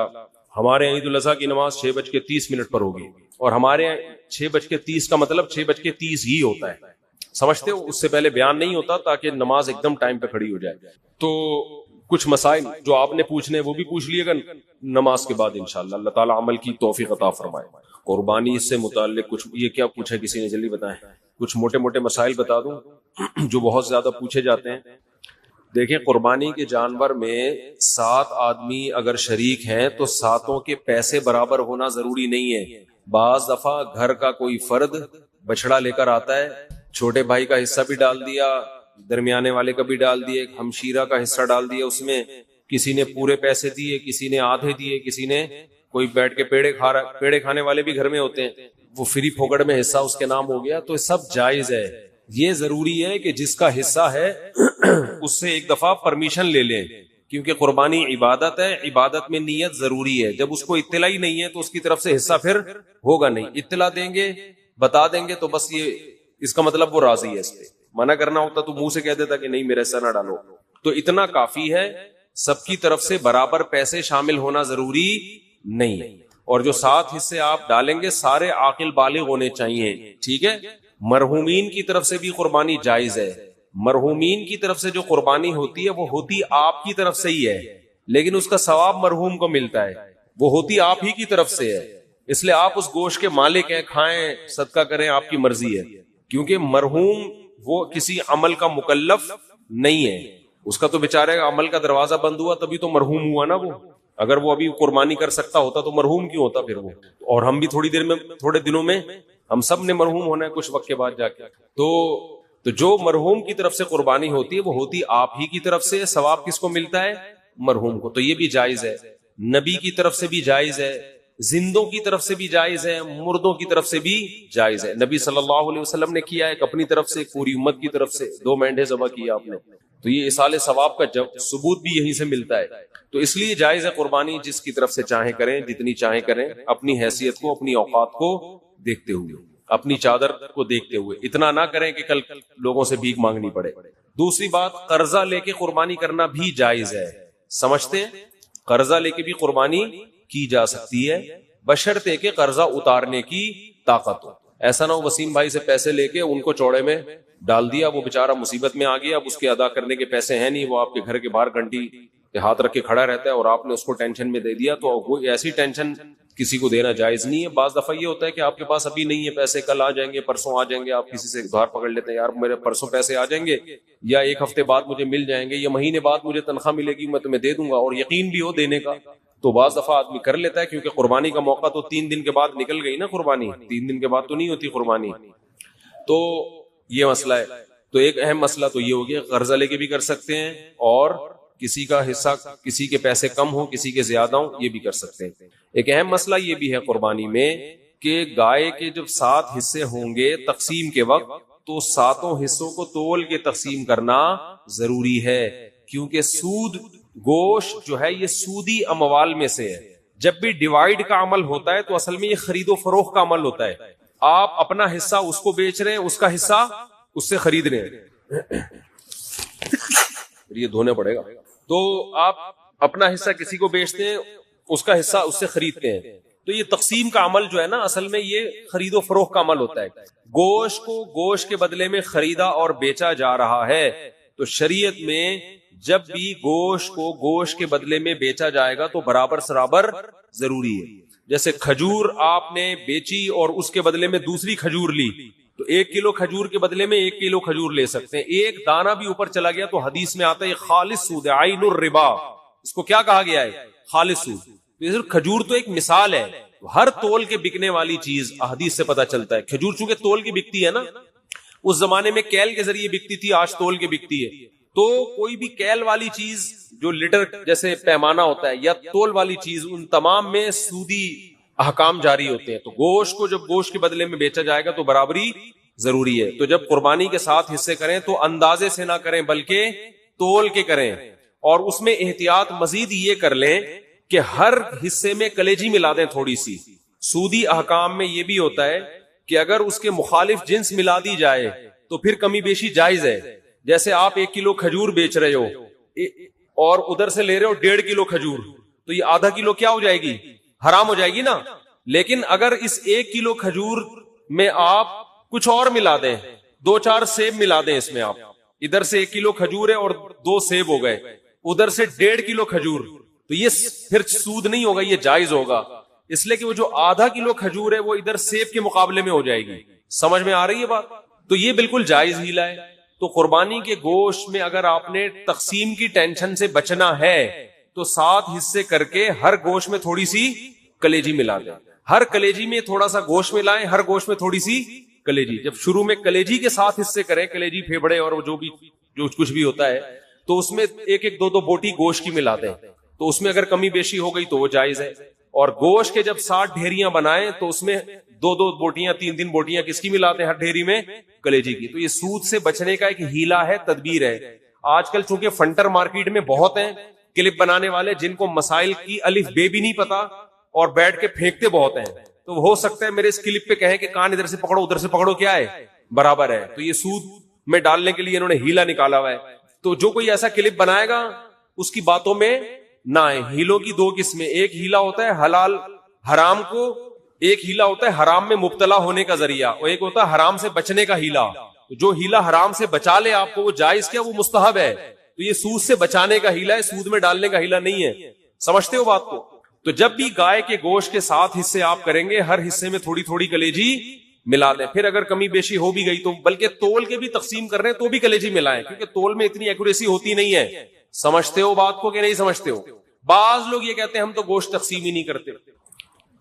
ہمارے عید الاضحیٰ کی نماز 6:30 پر ہوگی، اور ہمارے 6:30 کا مطلب 6:30 ہی ہوتا ہے، سمجھتے ہو؟ اس سے پہلے بیان نہیں ہوتا تاکہ نماز ایک دم ٹائم پہ کھڑی ہو جائے. تو کچھ مسائل جو آپ نے پوچھنے وہ بھی پوچھ لیے گا نماز کے بعد انشاءاللہ. اللہ تعالیٰ عمل کی توفیق عطا فرمائے. قربانی سے متعلق کچھ یہ کیا پوچھا کسی نے، جلدی بتائیں. کچھ موٹے موٹے مسائل بتا دوں جو بہت زیادہ پوچھے جاتے ہیں. دیکھیں، قربانی کے جانور میں 7 آدمی اگر شریک ہیں تو 7 کے پیسے برابر ہونا ضروری نہیں ہے. بعض دفعہ گھر کا کوئی فرد بچڑا لے کر آتا ہے، چھوٹے بھائی کا حصہ بھی ڈال دیا، درمیانے والے کا بھی ڈال دیا، ایک ہمشیرہ کا حصہ ڈال دیا. اس میں کسی نے پورے پیسے دیے، کسی نے آدھے دیے، کسی نے کوئی بیٹھ کے پیڑے کھانے والے بھی گھر میں ہوتے ہیں، وہ فری پھوکڑ میں حصہ اس کے نام ہو گیا. تو سب جائز ہے. یہ ضروری ہے کہ جس کا حصہ ہے اس سے ایک دفعہ پرمیشن لے لیں، کیونکہ قربانی عبادت ہے، عبادت میں نیت ضروری ہے. جب اس کو اطلاع ہی نہیں ہے تو اس کی طرف سے حصہ پھر ہوگا نہیں. اطلاع دیں گے، بتا دیں گے تو بس یہ اس کا مطلب وہ راضی ہے. اس پہ منع کرنا ہوتا تو منہ سے کہہ دیتا کہ نہیں میرا حصہ نہ ڈالو. تو اتنا کافی ہے. سب کی طرف سے برابر پیسے شامل ہونا ضروری نہیں ہے. اور جو 7 حصے آپ ڈالیں گے سارے عاقل بالغ ہونے چاہیے. ٹھیک ہے. مرحومین کی طرف سے بھی قربانی جائز ہے. مرحومین کی طرف سے جو قربانی ہوتی ہے وہ ہوتی آپ کی طرف سے ہی ہے، لیکن اس کا ثواب مرحوم کو ملتا ہے. وہ ہوتی آپ ہی کی طرف سے ہے، اس لیے آپ اس گوشت کے مالک ہیں، کھائیں، صدقہ کریں، آپ کی مرضی ہے. کیونکہ مرحوم وہ کسی عمل کا مکلف نہیں ہے. اس کا تو بیچارے کا عمل کا دروازہ بند ہوا تبھی تو مرحوم ہوا نا. وہ اگر وہ ابھی قربانی کر سکتا ہوتا تو مرحوم کیوں ہوتا پھر وہ. اور ہم بھی تھوڑے دنوں میں ہم سب نے مرحوم ہونا ہے کچھ وقت کے بعد جا کے. تو جو مرحوم کی طرف سے قربانی ہوتی ہے وہ ہوتی آپ ہی کی طرف سے. ثواب کس کو ملتا ہے؟ مرحوم کو. تو یہ بھی جائز ہے. نبی کی طرف سے بھی جائز ہے، زندوں کی طرف سے بھی جائز ہے، مردوں کی طرف سے بھی جائز ہے. نبی صلی اللہ علیہ وسلم نے کیا ہے اپنی طرف سے، پوری امت کی طرف سے 2 مینڈے ذبح کیا آپ نے. تو یہ اصال ثواب کا ثبوت بھی یہیں سے ملتا ہے. تو اس لیے جائز ہے قربانی. جس کی طرف سے چاہیں کریں، جتنی چاہیں کریں، اپنی حیثیت کو، اپنی اوقات کو دیکھتے ہوئے، اپنی چادر کو دیکھتے ہوئے. اتنا نہ کریں کہ کل لوگوں سے بھیک مانگنی پڑے. دوسری بات، قرضہ لے کے قربانی کرنا بھی جائز ہے. سمجھتے ہیں؟ قرضہ لے کے بھی قربانی کی جا سکتی ہے، بشرطے کہ قرضہ اتارنے کی طاقت ہو. ایسا نہ ہو وسیم بھائی سے پیسے لے کے ان کو چوڑے میں ڈال دیا، وہ بیچارہ مصیبت میں آ گیا، اب اس کے ادا کرنے کے پیسے ہیں نہیں، وہ آپ کے گھر کے باہر گھنٹی کے ہاتھ رکھ کے کھڑا رہتا ہے اور آپ نے اس کو ٹینشن میں دے دیا. تو وہ ایسی ٹینشن کسی کو دینا جائز نہیں ہے. بعض دفعہ یہ ہوتا ہے کہ آپ کے پاس ابھی نہیں ہے پیسے، کل آ جائیں گے، پرسوں آ جائیں گے، آپ کسی سے ادھار پکڑ لیتے ہیں، یار میرے پرسوں پیسے آ جائیں گے، یا 1 ہفتے بعد مجھے مل جائیں گے، یا مہینے بعد مجھے تنخواہ ملے گی، میں تمہیں دے دوں گا، اور یقین بھی ہو دینے کا. تو بعض دفعہ آدمی کر لیتا ہے، کیونکہ قربانی کا موقع تو 3 دن کے بعد نکل گئی نا. قربانی 3 دن کے بعد تو نہیں ہوتی قربانی. تو یہ مسئلہ ہے. تو ایک اہم مسئلہ تو یہ ہو گیا، قرضہ لے کے بھی کر سکتے ہیں، اور کسی کا حصہ، کسی کے پیسے کم ہوں، کسی کے زیادہ ہوں، یہ بھی کر سکتے ہیں. ایک اہم مسئلہ یہ بھی ہے قربانی میں کہ گائے کے جب 7 حصے ہوں گے تقسیم کے وقت، تو 7 حصوں کو تول کے تقسیم کرنا ضروری ہے. کیونکہ سود گوشت جو ہے یہ سودی اموال میں سے ہے. جب بھی ڈیوائیڈ کا عمل ہوتا ہے تو اصل میں یہ خرید و فروخت کا عمل ہوتا ہے. آپ اپنا حصہ اس کو بیچ رہے ہیں، اس کا حصہ اس سے خرید رہے ہیں. یہ دھونا پڑے گا. تو آپ اپنا حصہ کسی کو بیچتے ہیں، اس کا حصہ اس سے خریدتے ہیں. تو یہ تقسیم کا عمل جو ہے نا اصل میں یہ خرید و فروخت کا عمل ہوتا ہے. گوشت کو گوشت کے بدلے میں خریدا اور بیچا جا رہا ہے. تو شریعت میں جب بھی گوشت کو گوشت کے بدلے میں بیچا جائے گا تو برابر سرابر ضروری ہے. جیسے کھجور آپ نے بیچی اور اس کے بدلے میں دوسری کھجور لی، تو 1 کلو کھجور کے بدلے میں 1 کلو کھجور لے سکتے ہیں. ایک دانہ بھی اوپر چلا گیا تو حدیث میں آتا ہے یہ خالص سود ہے، عین الربا. اس کو کیا کہا گیا ہے؟ خالص سود. کھجور تو ایک مثال ہے. ہر تول کے بکنے والی چیز حدیث سے پتہ چلتا ہے. کھجور چونکہ تول کی بکتی ہے نا، اس زمانے میں کیل کے ذریعے بکتی تھی، آج تول کے بکتی ہے. تو کوئی بھی کیل والی چیز جو لیٹر جیسے پیمانہ ہوتا ہے یا تول والی چیز، ان تمام میں سودی احکام جاری ہوتے ہیں. تو گوشت کو جب گوشت کے بدلے میں بیچا جائے گا تو برابری ضروری ہے. تو جب قربانی کے ساتھ حصے کریں تو اندازے سے نہ کریں بلکہ تول کے کریں. اور اس میں احتیاط مزید یہ کر لیں کہ ہر حصے میں کلیجی ملا دیں تھوڑی سی. سودی احکام میں یہ بھی ہوتا ہے کہ اگر اس کے مخالف جنس ملا دی جائے تو پھر کمی بیشی جائز ہے. جیسے آپ 1 کلو کھجور بیچ رہے ہو اور ادھر سے لے رہے ہو 1.5 کلو کھجور، تو یہ آدھا کلو کیا ہو جائے گی؟ حرام ہو جائے گی نا. لیکن اگر اس 1 کلو کھجور میں آپ کچھ اور ملا دیں، 2-4 سیب ملا دیں اس میں، آپ ادھر سے 1 کلو کھجور ہے اور 2 سیب ہو گئے، ادھر سے 1.5 کلو کھجور، تو یہ پھر سود نہیں ہوگا، یہ جائز ہوگا. اس لیے کہ وہ جو آدھا کلو کھجور ہے وہ ادھر سیب کے مقابلے میں ہو جائے گی. سمجھ میں آ رہی ہے بات؟ تو یہ بالکل جائز ہیلا ہے. تو قربانی کے گوشت میں اگر آپ نے تقسیم کی ٹینشن سے بچنا ہے تو 7 حصے کر کے ہر گوشت میں تھوڑی سی کلیجی ملا دیں. ہر کلیجی میں تھوڑا سا گوشت ملائیں، ہر گوشت میں تھوڑی سی کلیجی. جب شروع میں کلیجی کے 7 حصے کریں، کلیجی پھیپڑے اور جو کچھ بھی ہوتا ہے، تو اس میں 1-2 بوٹی گوشت کی ملا دیں. تو اس میں اگر کمی بیشی ہو گئی تو وہ جائز ہے. اور گوشت کے جب 60 ڈھیریاں بنائیں تو اس میں 2 بوٹیاں 3 بوٹیاں کس کی ملاتے ہیں ہر ڈھیری میں؟ کلیجی کی. تو یہ سود سے بچنے کا ایک ہیلا ہے، تدبیر ہے. آج کل چونکہ فنٹر مارکیٹ میں بہت ہیں کلپ بنانے والے جن کو مسائل کی الف بے بھی نہیں پتا اور بیٹھ کے پھینکتے بہت ہیں. تو ہو سکتا ہے میرے اس کلپ پہ کہیں کہ کان ادھر سے پکڑو ادھر سے پکڑو، کیا ہے؟ برابر ہے. تو یہ سود میں ڈالنے کے لیے انہوں نے ہیلا نکالا ہوا ہے. تو جو کوئی ایسا کلپ بنائے گا اس کی باتوں میں نہ آئے. ہیلوں کی 2 قسمیں، ایک ہیلا ہوتا ہے حلال حرام کو، ایک ہیلا ہوتا ہے حرام میں مبتلا ہونے کا ذریعہ، اور ایک ہوتا ہے حرام سے بچنے کا ہیلا. جو ہیلا حرام سے بچا لے آپ کو وہ جائز کیا، وہ مستحب ہے. تو یہ سود سے بچانے کا ہیلا ہے، سود میں ڈالنے کا ہیلا نہیں ہے. سمجھتے ہو بات کو؟ تو جب بھی گائے کے گوشت کے 7 حصے آپ کریں گے، ہر حصے میں تھوڑی تھوڑی کلیجی ملا دیں. پھر اگر کمی بیشی ہو بھی گئی تو بلکہ تول کے بھی تقسیم کر رہے ہیں تو بھی کلیجی ملائیں، کیونکہ تول میں اتنی ایکوریسی ہوتی نہیں ہے. سمجھتے ہو بات کو کہ نہیں سمجھتے ہو؟ بعض لوگ یہ کہتے ہیں ہم تو گوشت تقسیم ہی نہیں کرتے.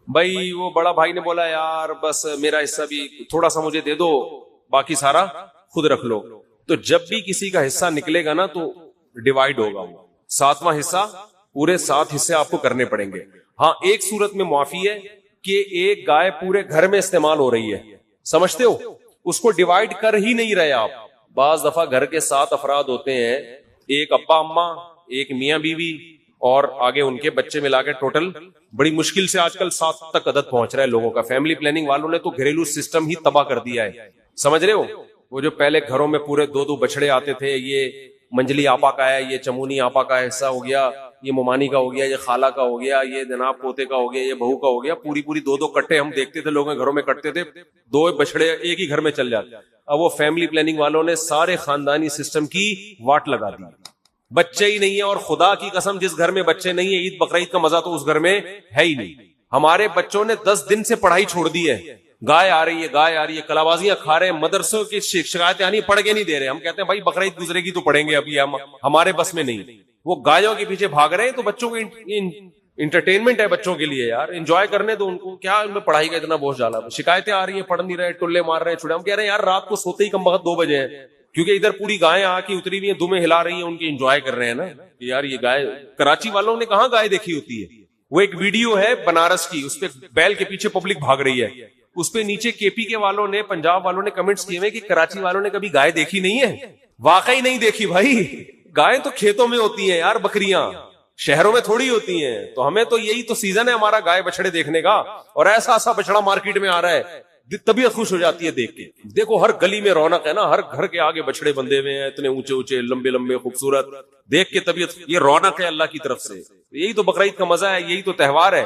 بھائی وہ بڑا بھائی نے بولا یار بس میرا حصہ بھی تھوڑا سا مجھے دے دو، باقی سارا خود رکھ لو. تو جب بھی کسی کا حصہ نکلے گا نا تو ڈیوائیڈ ہوگا، وہ 7واں حصہ پورے 7 حصے آپ کو کرنے پڑیں گے. ہاں ایک صورت میں معافی ہے کہ ایک گائے پورے گھر میں استعمال ہو رہی ہے، سمجھتے ہو؟ اس کو ڈیوائیڈ کر ہی نہیں رہے آپ. بعض دفعہ گھر کے 7 افراد ہوتے ہیں، ایک ابا اماں، ایک میاں بیوی اور آگے ان کے بچے ملا کے ٹوٹل بڑی مشکل سے آج کل 7 تک عدد پہنچ رہا ہے لوگوں کا. فیملی پلاننگ والوں نے تو گھریلو سسٹم ہی تباہ کر دیا ہے. سمجھ رہے ہو؟ وہ جو پہلے گھروں میں پورے 2 بچڑے آتے تھے، یہ منجلی آپا کا ہے، یہ چمونی آپا کا حصہ ہو گیا، یہ ممانی کا ہو گیا، یہ خالہ کا ہو گیا، یہ جناب پوتے کا ہو گیا، یہ بہو کا ہو گیا، پوری 2 کٹے ہم دیکھتے تھے لوگوں گھروں میں کٹتے تھے، 2 بچڑے ایک ہی گھر میں چل جاتے. اب وہ فیملی پلاننگ والوں نے سارے خاندانی سسٹم کی واٹ لگا دی. بچے ہی نہیں ہے، اور خدا کی قسم جس گھر میں بچے نہیں ہیں عید بقرعید کا مزہ تو اس گھر میں ہے ہی نہیں. ہمارے بچوں نے 10 دن سے پڑھائی چھوڑ دی ہے. گائے آ رہی ہے، کلابازیاں کھا رہے ہیں، مدرسوں کی شکایتیں آنی، پڑھ کے نہیں دے رہے. ہم کہتے ہیں بھائی بقرعید گزرے گی تو پڑھیں گے، ابھی ہمارے بس میں نہیں. وہ گایوں کے پیچھے بھاگ رہے ہیں. تو بچوں کو انٹرٹینمنٹ ہے بچوں کے لیے یار، انجوائے کرنے تو ان کو، کیا ان میں پڑھائی کا اتنا بوجھ ڈالا. شکایتیں آ رہی ہیں پڑھ نہیں رہے، ٹلے مار رہے ہیں، چھوڑے. ہم کہہ رہے ہیں یار رات کو سوتے ہی کم بخت 2 بجے ہیں، کیونکہ ادھر پوری گائیں آ کے اتری ہوئی ہیں، دمیں ہلا رہی ہیں، ان کی انجوائے کر رہے ہیں نا. یار یہ گائے، کراچی والوں نے کہاں گائے دیکھی ہوتی ہے. وہ ایک ویڈیو ہے بنارس کی، اس پہ بیل کے پیچھے پبلک بھاگ رہی ہے. اس پہ نیچے کے پی کے والوں نے، پنجاب والوں نے کمنٹس کیے ہوئے کہ کراچی والوں نے کبھی گائے دیکھی نہیں ہے. واقعی نہیں دیکھی بھائی. گائیں تو کھیتوں میں ہوتی ہیں یار، بکریاں شہروں میں تھوڑی ہوتی ہیں. تو ہمیں تو یہی تو سیزن ہے ہمارا گائے بچڑے دیکھنے کا، اور ایسا بچڑا مارکیٹ میں آ رہا ہے، طبیعت خوش ہو جاتی ہے دیکھ کے. دیکھو ہر گلی میں رونق ہے نا، ہر گھر کے آگے بچڑے بندے ہوئے ہیں، اتنے اونچے اونچے لمبے خوبصورت، دیکھ کے طبیعت، یہ رونق ہے اللہ کی طرف سے. یہی تو بقرعید کا مزہ ہے، یہی تو تہوار ہے.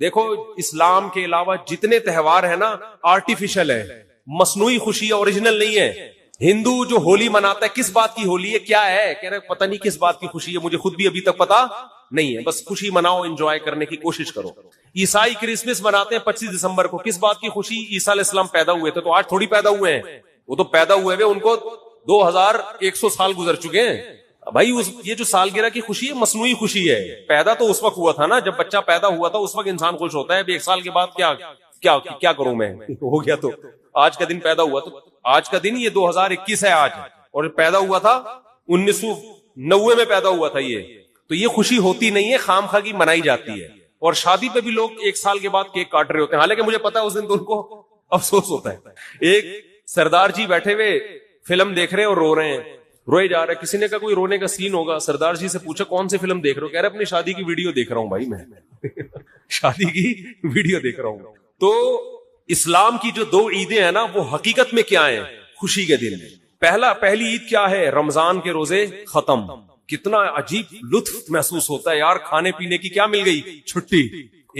دیکھو اسلام کے علاوہ جتنے تہوار ہیں نا آرٹیفیشل ہے، مصنوعی خوشی ہے، اوریجنل نہیں ہے. ہندو جو ہولی مناتا ہے کس بات کی ہولی ہے، کیا ہے، کہہ رہے پتہ نہیں کس بات کی خوشی ہے، مجھے خود بھی ابھی تک پتا نہیں ہے. بس خوشی مناؤ، انجوائے کرنے کی کوشش کرو. عیسائی کرسمس مناتے ہیں 25 دسمبر کو، کس بات کی خوشی؟ عیسیٰ علیہ السلام پیدا ہوئے تھے. تو آج تھوڑی پیدا ہوئے ہیں، وہ تو پیدا ہوئے ان کو 2100 سال گزر چکے ہیں بھائی. یہ جو سالگرہ کی خوشی ہے مصنوعی خوشی ہے. پیدا تو اس وقت ہوا تھا نا جب بچہ پیدا ہوا تھا، اس وقت انسان خوش ہوتا ہے. اب 1 سال کے بعد کیا کروں میں، ہو گیا تو آج کا دن پیدا ہوا. تو آج کا دن یہ 2021 ہے آج، اور پیدا ہوا تھا 90 میں پیدا ہوا تھا یہ. تو یہ خوشی ہوتی نہیں ہے, خام خواہ کی منائی جاتی ہے. اور شادی پہ بھی لوگ 1 سال کے بعد کیک کاٹ رہے ہوتے ہیں, حالانکہ مجھے پتا ہے اس دن تو ان کو افسوس ہوتا ہے. ایک سردار جی بیٹھے ہوئے فلم دیکھ رہے ہیں اور رو رہے ہیں, روئے جا رہے ہیں. کسی نے کہا کوئی رونے کا سین ہوگا, سردار جی سے پوچھا کون سی فلم دیکھ رہے ہو؟ کہہ رہے اپنی شادی کی ویڈیو دیکھ رہا ہوں بھائی, میں شادی کی ویڈیو دیکھ رہا ہوں. تو اسلام کی جو 2 عیدیں ہیں نا, وہ حقیقت میں کیا ہیں؟ خوشی کے دن. پہلی عید کیا ہے؟ رمضان کے روزے ختم. کتنا عجیب لطف محسوس ہوتا ہے یار, کھانے پینے کی کیا مل گئی؟ چھٹی.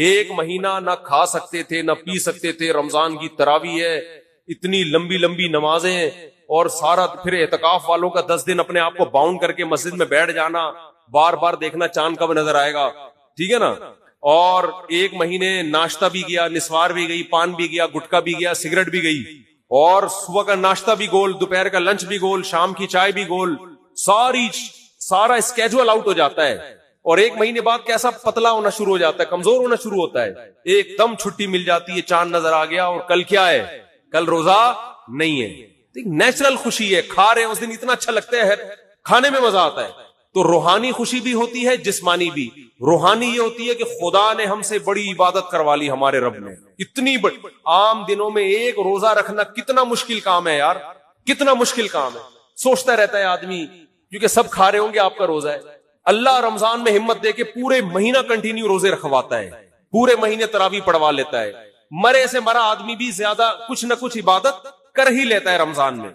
1 مہینہ نہ کھا سکتے تھے نہ پی سکتے تھے. رمضان کی تراویح ہے, اتنی لمبی لمبی نمازیں, اور سارا پھر اعتکاف والوں کا 10 دن اپنے آپ کو باؤنڈ کر کے مسجد میں بیٹھ جانا, بار بار دیکھنا چاند کب نظر آئے گا, ٹھیک ہے نا. اور 1 مہینے ناشتہ بھی گیا, نسوار بھی گئی, پان بھی گیا, گٹکا بھی گیا, سگریٹ بھی گئی, اور صبح کا ناشتہ بھی گول, دوپہر کا لنچ بھی گول, شام کی چائے بھی گول, سارا اسکیجول آؤٹ ہو جاتا ہے. اور 1 مہینے بعد کیسا پتلا ہونا شروع ہو جاتا ہے, کمزور ہونا شروع ہوتا ہے. ایک دم چھٹی مل جاتی ہے, چاند نظر آ گیا, اور کل کیا ہے؟ کل روزہ نہیں ہے. نیچرل خوشی ہے, کھا رہے ہیں اس دن, اتنا اچھا لگتا ہے, کھانے میں مزہ آتا ہے. تو روحانی خوشی بھی ہوتی ہے, جسمانی بھی. روحانی یہ ہوتی ہے کہ خدا نے ہم سے بڑی عبادت کروا لی, ہمارے رب نے اتنی بڑی. عام دنوں میں 1 روزہ رکھنا کتنا مشکل کام ہے یار, کتنا مشکل کام ہے. سوچتا رہتا ہے آدمی, کیونکہ سب کھا رہے ہوں گے, آپ کا روزہ ہے. اللہ رمضان میں ہمت دے کے پورے مہینہ کنٹینیو روزے رکھواتا ہے, پورے مہینے تراویح پڑھوا لیتا ہے. مرے سے مرا آدمی بھی زیادہ کچھ نہ کچھ عبادت کر ہی لیتا ہے رمضان میں.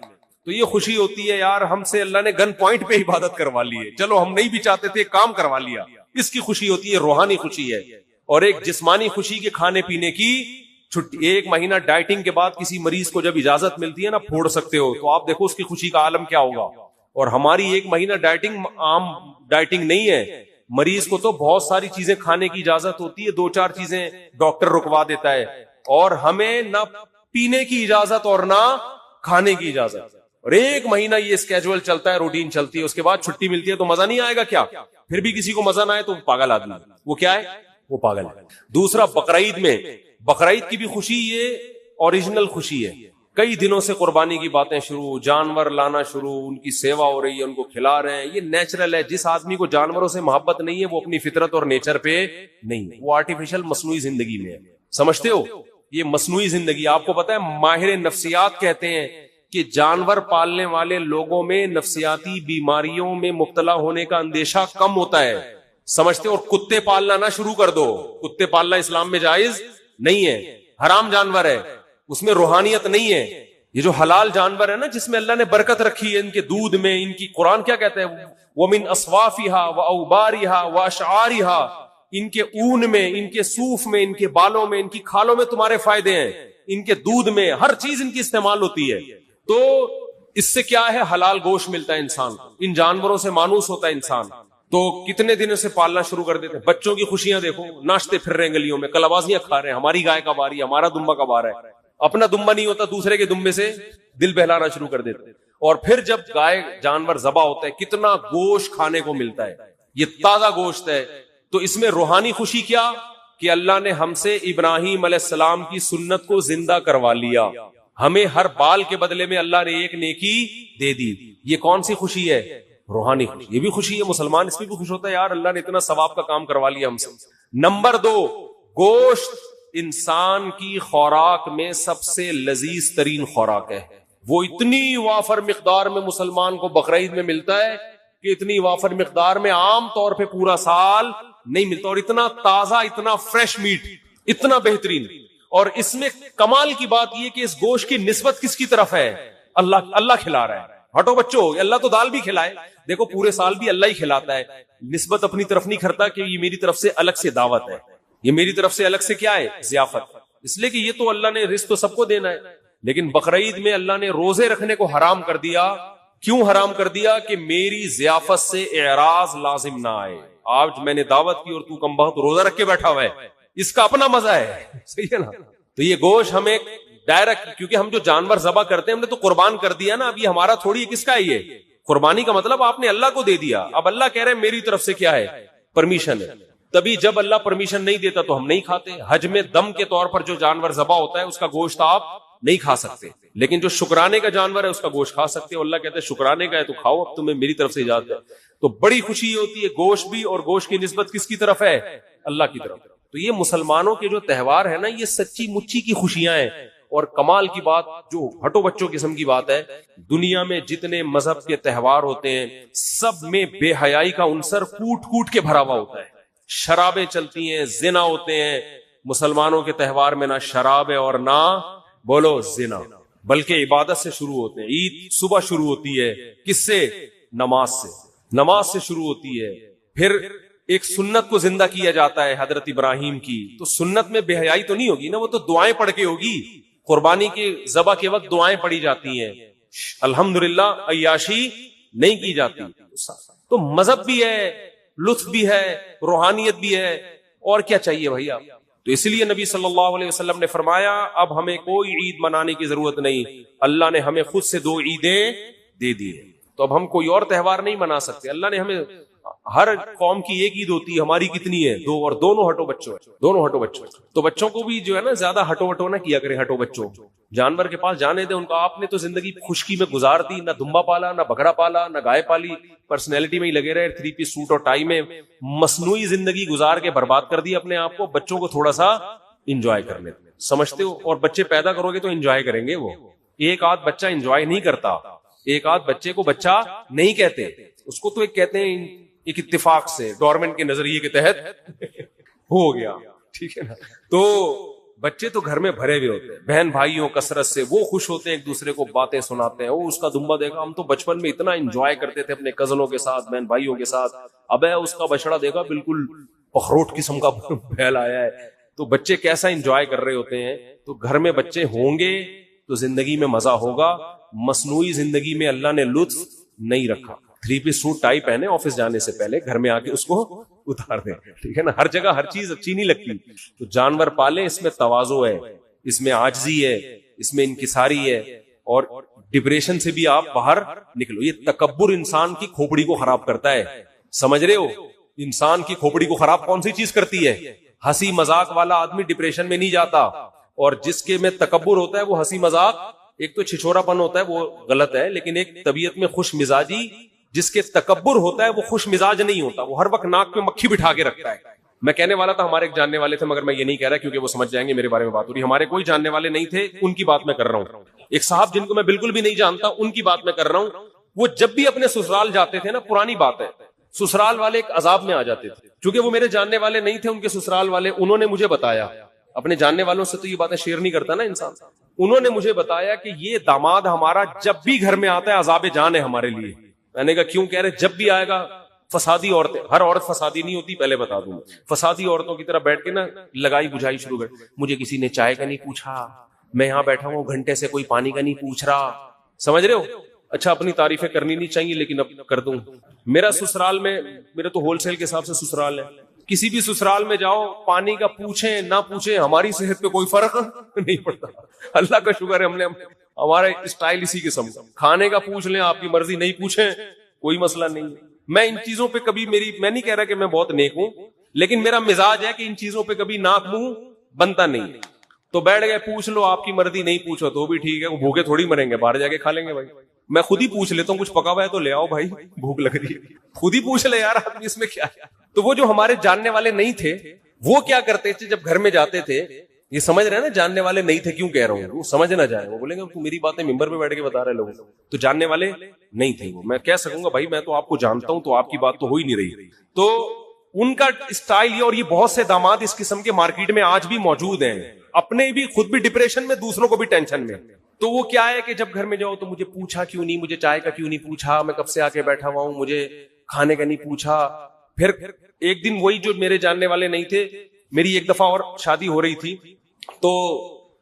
تو یہ خوشی ہوتی ہے یار, ہم سے اللہ نے گن پوائنٹ پہ عبادت کروا لی ہے, چلو ہم نہیں بھی چاہتے تھے, کام کروا لیا. اس کی خوشی ہوتی ہے, روحانی خوشی ہے. اور ایک جسمانی خوشی کے کھانے پینے کی چھٹی. 1 مہینہ ڈائٹنگ کے بعد کسی مریض کو جب اجازت ملتی ہے نا, پھوڑ سکتے ہو, تو آپ دیکھو اس کی خوشی کا عالم کیا ہوگا. اور ہماری 1 مہینہ ڈائٹنگ عام ڈائٹنگ نہیں ہے. مریض کو تو بہت ساری چیزیں کھانے کی اجازت ہوتی ہے, 2-4 چیزیں ڈاکٹر رکوا دیتا ہے, اور ہمیں نہ پینے کی اجازت اور نہ کھانے کی اجازت. اور 1 مہینہ یہ اسکیجول چلتا ہے, روٹین چلتی ہے, اس کے بعد چھٹی ملتی ہے. تو مزہ نہیں آئے گا کیا؟ پھر بھی کسی کو مزہ نہ آئے تو پاگل آدمی. وہ کیا ہے؟ وہ پاگل ہے. دوسرا بقرعید میں, بقرعید کی بھی خوشی یہ اوریجنل خوشی ہے. کئی دنوں سے قربانی کی باتیں شروع, جانور لانا شروع, ان کی سیوا ہو رہی ہے, ان کو کھلا رہے ہیں. یہ نیچرل ہے. جس آدمی کو جانوروں سے محبت نہیں ہے وہ اپنی فطرت اور نیچر پہ نہیں ہے, وہ آرٹیفیشل مصنوعی زندگی میں ہے. سمجھتے ہو؟ یہ مصنوعی زندگی. آپ کو پتا ہے ماہر نفسیات کہتے ہیں کہ جانور پالنے والے لوگوں میں نفسیاتی بیماریوں میں مبتلا ہونے کا اندیشہ کم ہوتا ہے. سمجھتے ہو؟ اور کتے پالنا نہ شروع کر دو. کتے پالنا اسلام میں جائز نہیں ہے, حرام جانور ہے, اس میں روحانیت نہیں ہے. یہ جو حلال جانور ہے نا, جس میں اللہ نے برکت رکھی ہے, ان کے دودھ میں, ان کی قرآن کیا کہتا ہے, وَمِنْ أَصْوَافِهَا وَأَوْبَارِهَا وَأَشْعَارِهَا, ان کے اون میں, ان کے صوف میں, ان کے بالوں میں, ان کی کھالوں میں تمہارے فائدے ہیں, ان کے دودھ میں, ہر چیز ان کی استعمال ہوتی ہے. تو اس سے کیا ہے, حلال گوشت ملتا ہے انسان کو. ان جانوروں سے مانوس ہوتا ہے انسان. تو کتنے دنوں سے پالنا شروع کر دیتے ہیں. بچوں کی خوشیاں دیکھو, ناشتے پھر رہے ہیں گلیوں میں, کلابازیاں کھا رہے ہیں, ہماری گائے کب آ رہی ہے, ہمارا دمبا کب آ رہا ہے. اپنا دمبا نہیں ہوتا, دوسرے کے دمبے سے دل بہلانا شروع کر دیتے ہیں. اور پھر جب گائے جانور ذبح ہوتا ہے, کتنا گوشت کھانے کو ملتا ہے, یہ تازہ گوشت ہے. تو اس میں روحانی خوشی کیا کہ اللہ نے ہم سے ابراہیم علیہ السلام کی سنت کو زندہ کروا لیا. ہمیں ہر بال کے بدلے میں اللہ نے ایک نیکی دے دی. یہ کون سی خوشی ہے؟ روحانی خوشی. یہ بھی خوشی ہے, مسلمان اس میں بھی خوش ہوتا ہے, یار اللہ نے اتنا ثواب کا کام کروا لیا ہم سے. نمبر 2, گوشت انسان کی خوراک میں سب سے لذیذ ترین خوراک ہے. وہ اتنی وافر مقدار میں مسلمان کو بقرعید میں ملتا ہے کہ اتنی وافر مقدار میں عام طور پہ پورا سال نہیں ملتا. اور اتنا تازہ, اتنا فریش میٹ, اتنا بہترین. اور اس میں کمال کی بات یہ کہ اس گوشت کی نسبت کس کی طرف ہے؟ اللہ کھلا رہا ہے. ہٹو بچوں, اللہ تو دال بھی کھلائے, دیکھو پورے سال بھی اللہ ہی کھلاتا ہے. نسبت اپنی طرف نہیں کرتا کہ یہ میری طرف سے الگ سے دعوت ہے, یہ میری طرف سے الگ سے کیا ہے, ضیافت. اس لیے کہ یہ تو اللہ نے رزق تو سب کو دینا ہے. لیکن بقرعید میں اللہ نے روزے رکھنے کو حرام کر دیا. کیوں حرام کر دیا؟ کہ میری ضیافت سے اعراض لازم نہ آئے. آج میں نے دعوت کی اور تو کم بخت روزہ رکھ کے بیٹھا ہوا ہے, اس کا اپنا مزہ ہے, صحیح ہے نا. تو یہ گوشت ہمیں ڈائریکٹ, کیونکہ ہم جو جانور ذبح کرتے ہیں ہم نے تو قربان کر دیا نا, اب یہ ہمارا تھوڑی, کس کا ہے یہ قربانی کا مطلب آپ نے اللہ کو دے دیا. اب اللہ کہہ رہے ہیں میری طرف سے کیا ہے, پرمیشن ہے. تبھی جب اللہ پرمیشن نہیں دیتا تو ہم نہیں کھاتے. حج میں دم کے طور پر جو جانور ذبح ہوتا ہے اس کا گوشت آپ نہیں کھا سکتے، لیکن جو شکرانے کا جانور ہے اس کا گوشت کھا سکتے ہیں. اللہ کہتے ہیں شکرانے کا ہے تو کھاؤ، اب تمہیں میری طرف سے اجازت ہے. تو بڑی خوشی ہوتی ہے گوشت بھی، اور گوشت کی نسبت کس کی طرف ہے؟ اللہ کی طرف. تو یہ مسلمانوں کے جو تہوار ہے نا، یہ سچی مچی کی خوشیاں ہیں. اور کمال کی بات جو ہٹو بچوں قسم کی بات ہے، دنیا میں جتنے مذہب کے تہوار ہوتے ہیں سب میں بے حیائی کا عنصر کوٹ کوٹ کے بھرا ہوا ہوتا ہے. شرابیں چلتی ہیں، زنا ہوتے ہیں. مسلمانوں کے تہوار میں نہ شراب ہے اور نہ بولو زنا، بلکہ عبادت سے شروع ہوتے ہیں. عید صبح شروع ہوتی ہے کس سے؟ نماز سے. نماز سے شروع ہوتی ہے. پھر ایک سنت کو زندہ کیا جاتا ہے حضرت ابراہیم کی. تو سنت میں بے حیائی تو نہیں ہوگی نا، وہ تو دعائیں پڑھ کے ہوگی. قربانی کے ذبح کے وقت دعائیں پڑھی جاتی ہیں، الحمدللہ عیاشی نہیں کی جاتی. تو مذہب بھی ہے، لطف بھی ہے، روحانیت بھی ہے، اور کیا چاہیے بھائی آپ. تو اس لیے نبی صلی اللہ علیہ وسلم نے فرمایا اب ہمیں کوئی عید منانے کی ضرورت نہیں، اللہ نے ہمیں خود سے 2 عیدیں دے دی ہے. تو اب ہم کوئی اور تہوار نہیں منا سکتے. اللہ نے ہمیں، ہر قوم کی ایک عید ہوتی ہے، ہماری کتنی ہے؟ 2، اور دونوں ہٹو بچوں ہیں، دونوں ہٹو بچوں. تو بچوں کو بھی جو ہے نا زیادہ ہٹو ہٹو نہ کیا کریں. ہٹو بچوں جانور کے پاس جانے دیں ان کو. آپ نے تو زندگی خشکی میں گزار دی، نہ دمبا پالا، نہ بکرا پالا، نہ گائے پالی، پرسنالٹی میں ہی لگے رہے، 3 پیس سوٹ اور ٹائی میں مصنوعی زندگی گزار کے برباد کر دی اپنے آپ کو. بچوں کو تھوڑا سا انجوائے کرنے سمجھتے ہو، اور بچے پیدا کرو گے تو انجوائے کریں گے. وہ ایک آدھ بچہ انجوائے نہیں کرتا، ایک آدھ بچے کو بچہ نہیں کہتے، اس کو تو ایک کہتے ہیں ایک اتفاق سے گورنمنٹ کے نظریے کے تحت ہو گیا، ٹھیک ہے نا. تو بچے تو گھر میں بھرے ہوئے ہوتے ہیں بہن بھائیوں کثرت سے، وہ خوش ہوتے ہیں ایک دوسرے کو باتیں سناتے ہیں. وہ اس کا دمبا دیکھا، ہم تو بچپن میں اتنا انجوائے کرتے تھے اپنے کزنوں کے ساتھ، بہن بھائیوں کے ساتھ. اب اس کا بچڑا دیکھا بالکل پخروٹ قسم کا پھیل آیا ہے. تو بچے کیسا انجوائے کر رہے ہوتے ہیں. تو گھر میں بچے ہوں گے تو زندگی میں مزہ ہوگا. مصنوعی زندگی میں اللہ نے لطف نہیں رکھا. 3 پیس سوٹ ٹائی پہنے آفس جانے سے پہلے، گھر میں آ کے اس کو اتار دیں، ٹھیک ہے نا. ہر جگہ ہر چیز اچھی نہیں لگتی. تو جانور پالیں، اس میں تواضع ہے، اس میں عاجزی ہے، اس میں انکساری ہے، اور ڈپریشن سے بھی آپ باہر نکلو. یہ تکبر انسان کی کھوپڑی کو خراب کرتا ہے، سمجھ رہے ہو. انسان کی کھوپڑی کو خراب کون سی چیز کرتی ہے؟ ہنسی مذاق والا آدمی ڈپریشن میں نہیں جاتا، اور جس کے میں تکبر ہوتا ہے وہ ہنسی مذاق، ایک تو چھچورا پن ہوتا ہے وہ غلط ہے، لیکن ایک طبیعت میں خوش مزاجی، جس کے تکبر ہوتا ہے وہ خوش مزاج نہیں ہوتا، وہ ہر وقت ناک پہ مکھی بٹھا کے رکھتا ہے. میں کہنے والا تھا ہمارے ایک جاننے والے تھے، مگر میں یہ نہیں کہہ رہا کیونکہ وہ سمجھ جائیں گے میرے بارے میں بات ہو رہی. ہمارے کوئی جاننے والے نہیں تھے، ان کی بات میں کر رہا ہوں. ایک صاحب جن کو میں بالکل بھی نہیں جانتا، ان کی بات میں کر رہا ہوں. وہ جب بھی اپنے سسرال جاتے تھے نا، پرانی بات ہے، سسرال والے ایک عذاب میں آ جاتے تھے. چونکہ وہ میرے جاننے والے نہیں تھے، ان کے سسرال والے، انہوں نے مجھے بتایا. اپنے جاننے والوں سے تو یہ باتیں شیئر نہیں کرتا نا انسان. انہوں نے مجھے بتایا کہ یہ داماد ہمارا جب بھی گھر میں آتا ہے عذاب جان ہے ہمارے لیے. میں نے کہا کیوں؟ کہہ رہے جب بھی آئے گا فسادی عورتیں، ہر عورت فسادی نہیں ہوتی پہلے بتا دوں، فسادی عورتوں کی طرح بیٹھ کے نا لگائی بجھائی شروع کر. مجھے کسی نے چائے کا نہیں پوچھا، میں یہاں بیٹھا ہوں گھنٹے سے کوئی پانی کا نہیں پوچھ رہا. سمجھ رہے ہو؟ اچھا اپنی تعریفیں کرنی نہیں چاہیے لیکن اب کر دوں. میرا سسرال میں، میرا تو ہول سیل کے حساب سے سسرال ہے، کسی بھی سسرال میں جاؤ پانی کا پوچھیں نہ پوچھیں ہماری صحت پہ کوئی فرق نہیں پڑتا. اللہ کا شکر ہے ہم نے، ہمارا اسٹائل اسی قسم کا. کھانے کا پوچھ لیں آپ کی مرضی، نہیں پوچھیں کوئی مسئلہ نہیں. میں ان چیزوں پہ کبھی میں نہیں کہہ رہا کہ میں بہت نیک ہوں، لیکن میرا مزاج ہے کہ ان چیزوں پہ کبھی ناک منہ بنتا نہیں. تو بیٹھ گئے پوچھ لو آپ کی مرضی، نہیں پوچھو تو بھی ٹھیک ہے، وہ بھوکے تھوڑی مریں گے، باہر جا کے کھا لیں گے. بھائی میں خود ہی پوچھ لیتا ہوں، کچھ پکا ہوا ہے تو لے آؤ بھائی، بھوک لگ رہی ہے. خود ہی پوچھ لے یار آدمی، اس میں کیا ہے. تو وہ جو ہمارے جاننے والے نہیں تھے وہ کیا کرتے تھے جب گھر میں جاتے تھے، یہ سمجھ رہے ہیں نا جاننے والے نہیں تھے کیوں کہہ رہا ہوں، وہ سمجھ نہ جائے، وہ بولیں گے تو میری باتیں ممبر پہ بیٹھ کے بتا رہے لوگوں. تو جاننے والے نہیں تھے وہ. میں کہہ سکوں گا بھائی میں تو آپ کو جانتا ہوں، تو آپ کی بات تو ہو ہی نہیں رہی. تو ان کا اسٹائل یہ، اور یہ بہت سے داماد اس قسم کے مارکیٹ میں آج بھی موجود ہیں، اپنے بھی خود بھی ڈپریشن میں، دوسروں کو بھی ٹینشن میں. تو وہ کیا ہے کہ جب گھر میں جاؤ تو مجھے پوچھا کیوں نہیں، مجھے چائے کا کیوں نہیں پوچھا، میں کب سے آ کے بیٹھا ہوا ہوں، مجھے کھانے کا نہیں پوچھا. پھر ایک دن وہی جو میرے جاننے والے نہیں تھے، میری ایک دفعہ اور شادی ہو رہی تھی، تو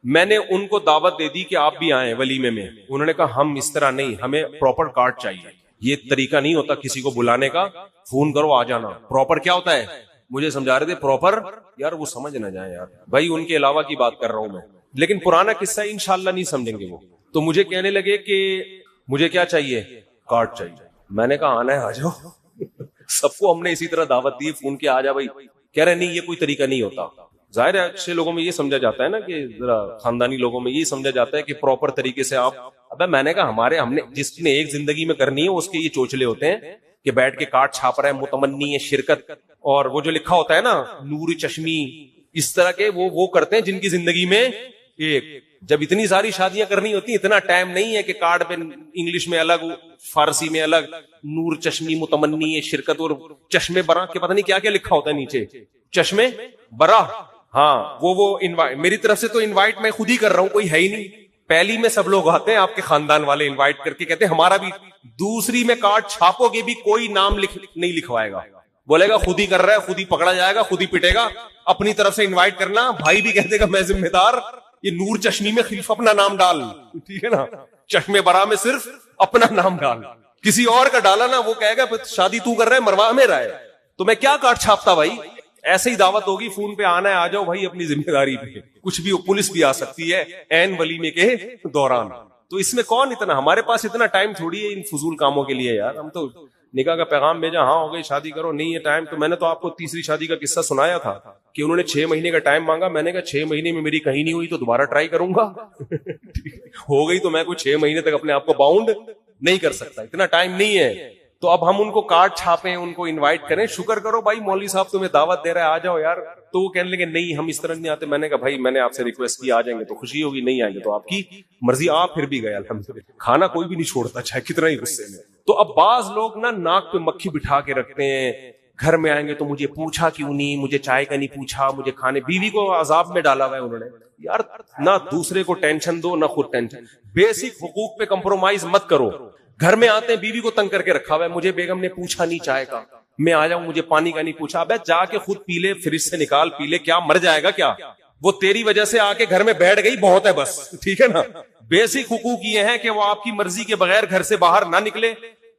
میں نے ان کو دعوت دے دی کہ آپ بھی آئیں ولیمے میں. انہوں نے کہا ہم اس طرح نہیں، ہمیں پراپر کارڈ چاہیے. یہ طریقہ نہیں ہوتا کسی کو بلانے کا، فون کرو آ جانا. پراپر کیا ہوتا ہے؟ مجھے سمجھا رہے تھے پراپر، یار وہ سمجھ نہ جائیں یار بھائی، ان کے علاوہ کی بات کر رہا ہوں میں، لیکن پرانا قصہ انشاءاللہ نہیں سمجھیں گے وہ. تو مجھے کہنے لگے کہ مجھے کیا چاہیے؟ کارڈ چاہیے. میں نے کہا آنا ہے آ جاؤ. سب کو ہم نے اسی طرح دعوت دی، فون کے آ جا بھائی. کہہ رہے نہیں یہ کوئی طریقہ نہیں ہوتا. ظاہر ہے اچھے لوگوں میں یہ سمجھا جاتا ہے نا کہ ذرا خاندانی لوگوں میں یہ سمجھا جاتا ہے کہ پراپر طریقے سے آپ، ابے میں نے کہا ہم نے جس نے ایک زندگی میں کرنی ہے اس کے یہ چوچلے ہوتے ہیں کہ بیٹھ کے کارڈ چھاپ رہا ہے، متمنی ہے شرکت، اور وہ جو لکھا ہوتا ہے نا نور چشمی، اس طرح کے وہ کرتے ہیں جن کی زندگی میں ایک، جب اتنی ساری شادیاں کرنی ہوتی اتنا ٹائم نہیں ہے کہ کارڈ پہ انگلش میں الگ فارسی میں الگ نور چشمی متمنی ہے شرکت، اور چشمے برا کے پتہ نہیں کیا کیا لکھا ہوتا ہے نیچے، چشمے برا، ہاں وہ میری طرف سے تو انوائٹ میں خود ہی کر رہا ہوں، کوئی ہے ہی نہیں، پہلی میں سب لوگ آتے ہیں آپ کے خاندان والے انوائٹ کر کے کہتے ہیں ہمارا بھی، دوسری میں کارڈ چھاپو گے بھی کوئی نام نہیں لکھوائے گا، بولے گا خود ہی کر رہا ہے، خود ہی پکڑا جائے گا، خود ہی پٹے گا، اپنی طرف سے انوائٹ کرنا، بھائی بھی کہہ دے گا میں ذمہ دار، یہ نور چشمی میں صرف اپنا نام ڈال، ٹھیک ہے نا، چشمے برا میں صرف اپنا نام ڈال، کسی اور کا ڈالا نا وہ کہے گا شادی تو کر رہا ہے مروا میرا ہے، تو میں کیا کارڈ چھاپتا بھائی، ایسے ہی دعوت ہوگی فون پہ آنا ہے آ جاؤ بھائی اپنی ذمہ داری پہ، کچھ بھی پولیس بھی آ سکتی ہے عین ولیمے کے دوران، تو اس میں کون اتنا، ہمارے پاس اتنا ٹائم تھوڑی ہے ان فضول کاموں کے لیے یار، ہم تو نکاح کا پیغام بھیجا ہاں ہو گئی شادی کرو، نہیں ہے ٹائم، تو میں نے تو آپ کو تیسری شادی کا قصہ سنایا تھا کہ انہوں نے 6 مہینے کا ٹائم مانگا، میں نے کہا 6 مہینے میں میری کہیں نہیں ہوئی تو دوبارہ ٹرائی کروں گا ہو گئی تو میں کوئی 6 مہینے تک اپنے آپ کو باؤنڈ نہیں کر سکتا، اتنا ٹائم نہیں ہے، تو اب ہم ان کو کارڈ چھاپیں، ان کو انوائٹ کریں، شکر کرو بھائی مولوی صاحب تمہیں دعوت دے رہا ہے آ جاؤ یار، تو وہ کہنے لگے نہیں ہم اس طرح نہیں آتے، میں نے کہا بھائی میں نے آپ سے ریکویسٹ کی آ جائیں گے تو خوشی ہوگی، نہیں آئیں گے تو آپ کی مرضی، آپ پھر بھی گئے الحمدللہ، کھانا کوئی بھی نہیں چھوڑتا چاہے کتنا ہی غصے میں، تو اب بعض لوگ نا ناک پہ مکھی بٹھا کے رکھتے ہیں، گھر میں آئیں گے تو مجھے پوچھا کیوں نہیں، مجھے چائے کا نہیں پوچھا، مجھے کھانے، بیوی کو عذاب میں ڈالا ہوا ہے انہوں نے، یار نہ دوسرے کو ٹینشن دو نہ خود ٹینشن، بیسک حقوق پہ کمپرومائز مت کرو، گھر میں آتے ہیں بیوی کو تنگ کر کے رکھا ہوا ہے، مجھے بیگم نے پوچھا نہیں چائے کا، میں آ جاؤں مجھے پانی کا نہیں پوچھا، ابے جا کے خود پی لے، فریج سے نکال پی لے، کیا مر جائے گا کیا، وہ تیری وجہ سے آ کے گھر میں بیٹھ گئی بہت ہے بس، ٹھیک ہے نا، بیسک حقوق یہ ہیں کہ وہ آپ کی مرضی کے بغیر گھر سے باہر نہ نکلے،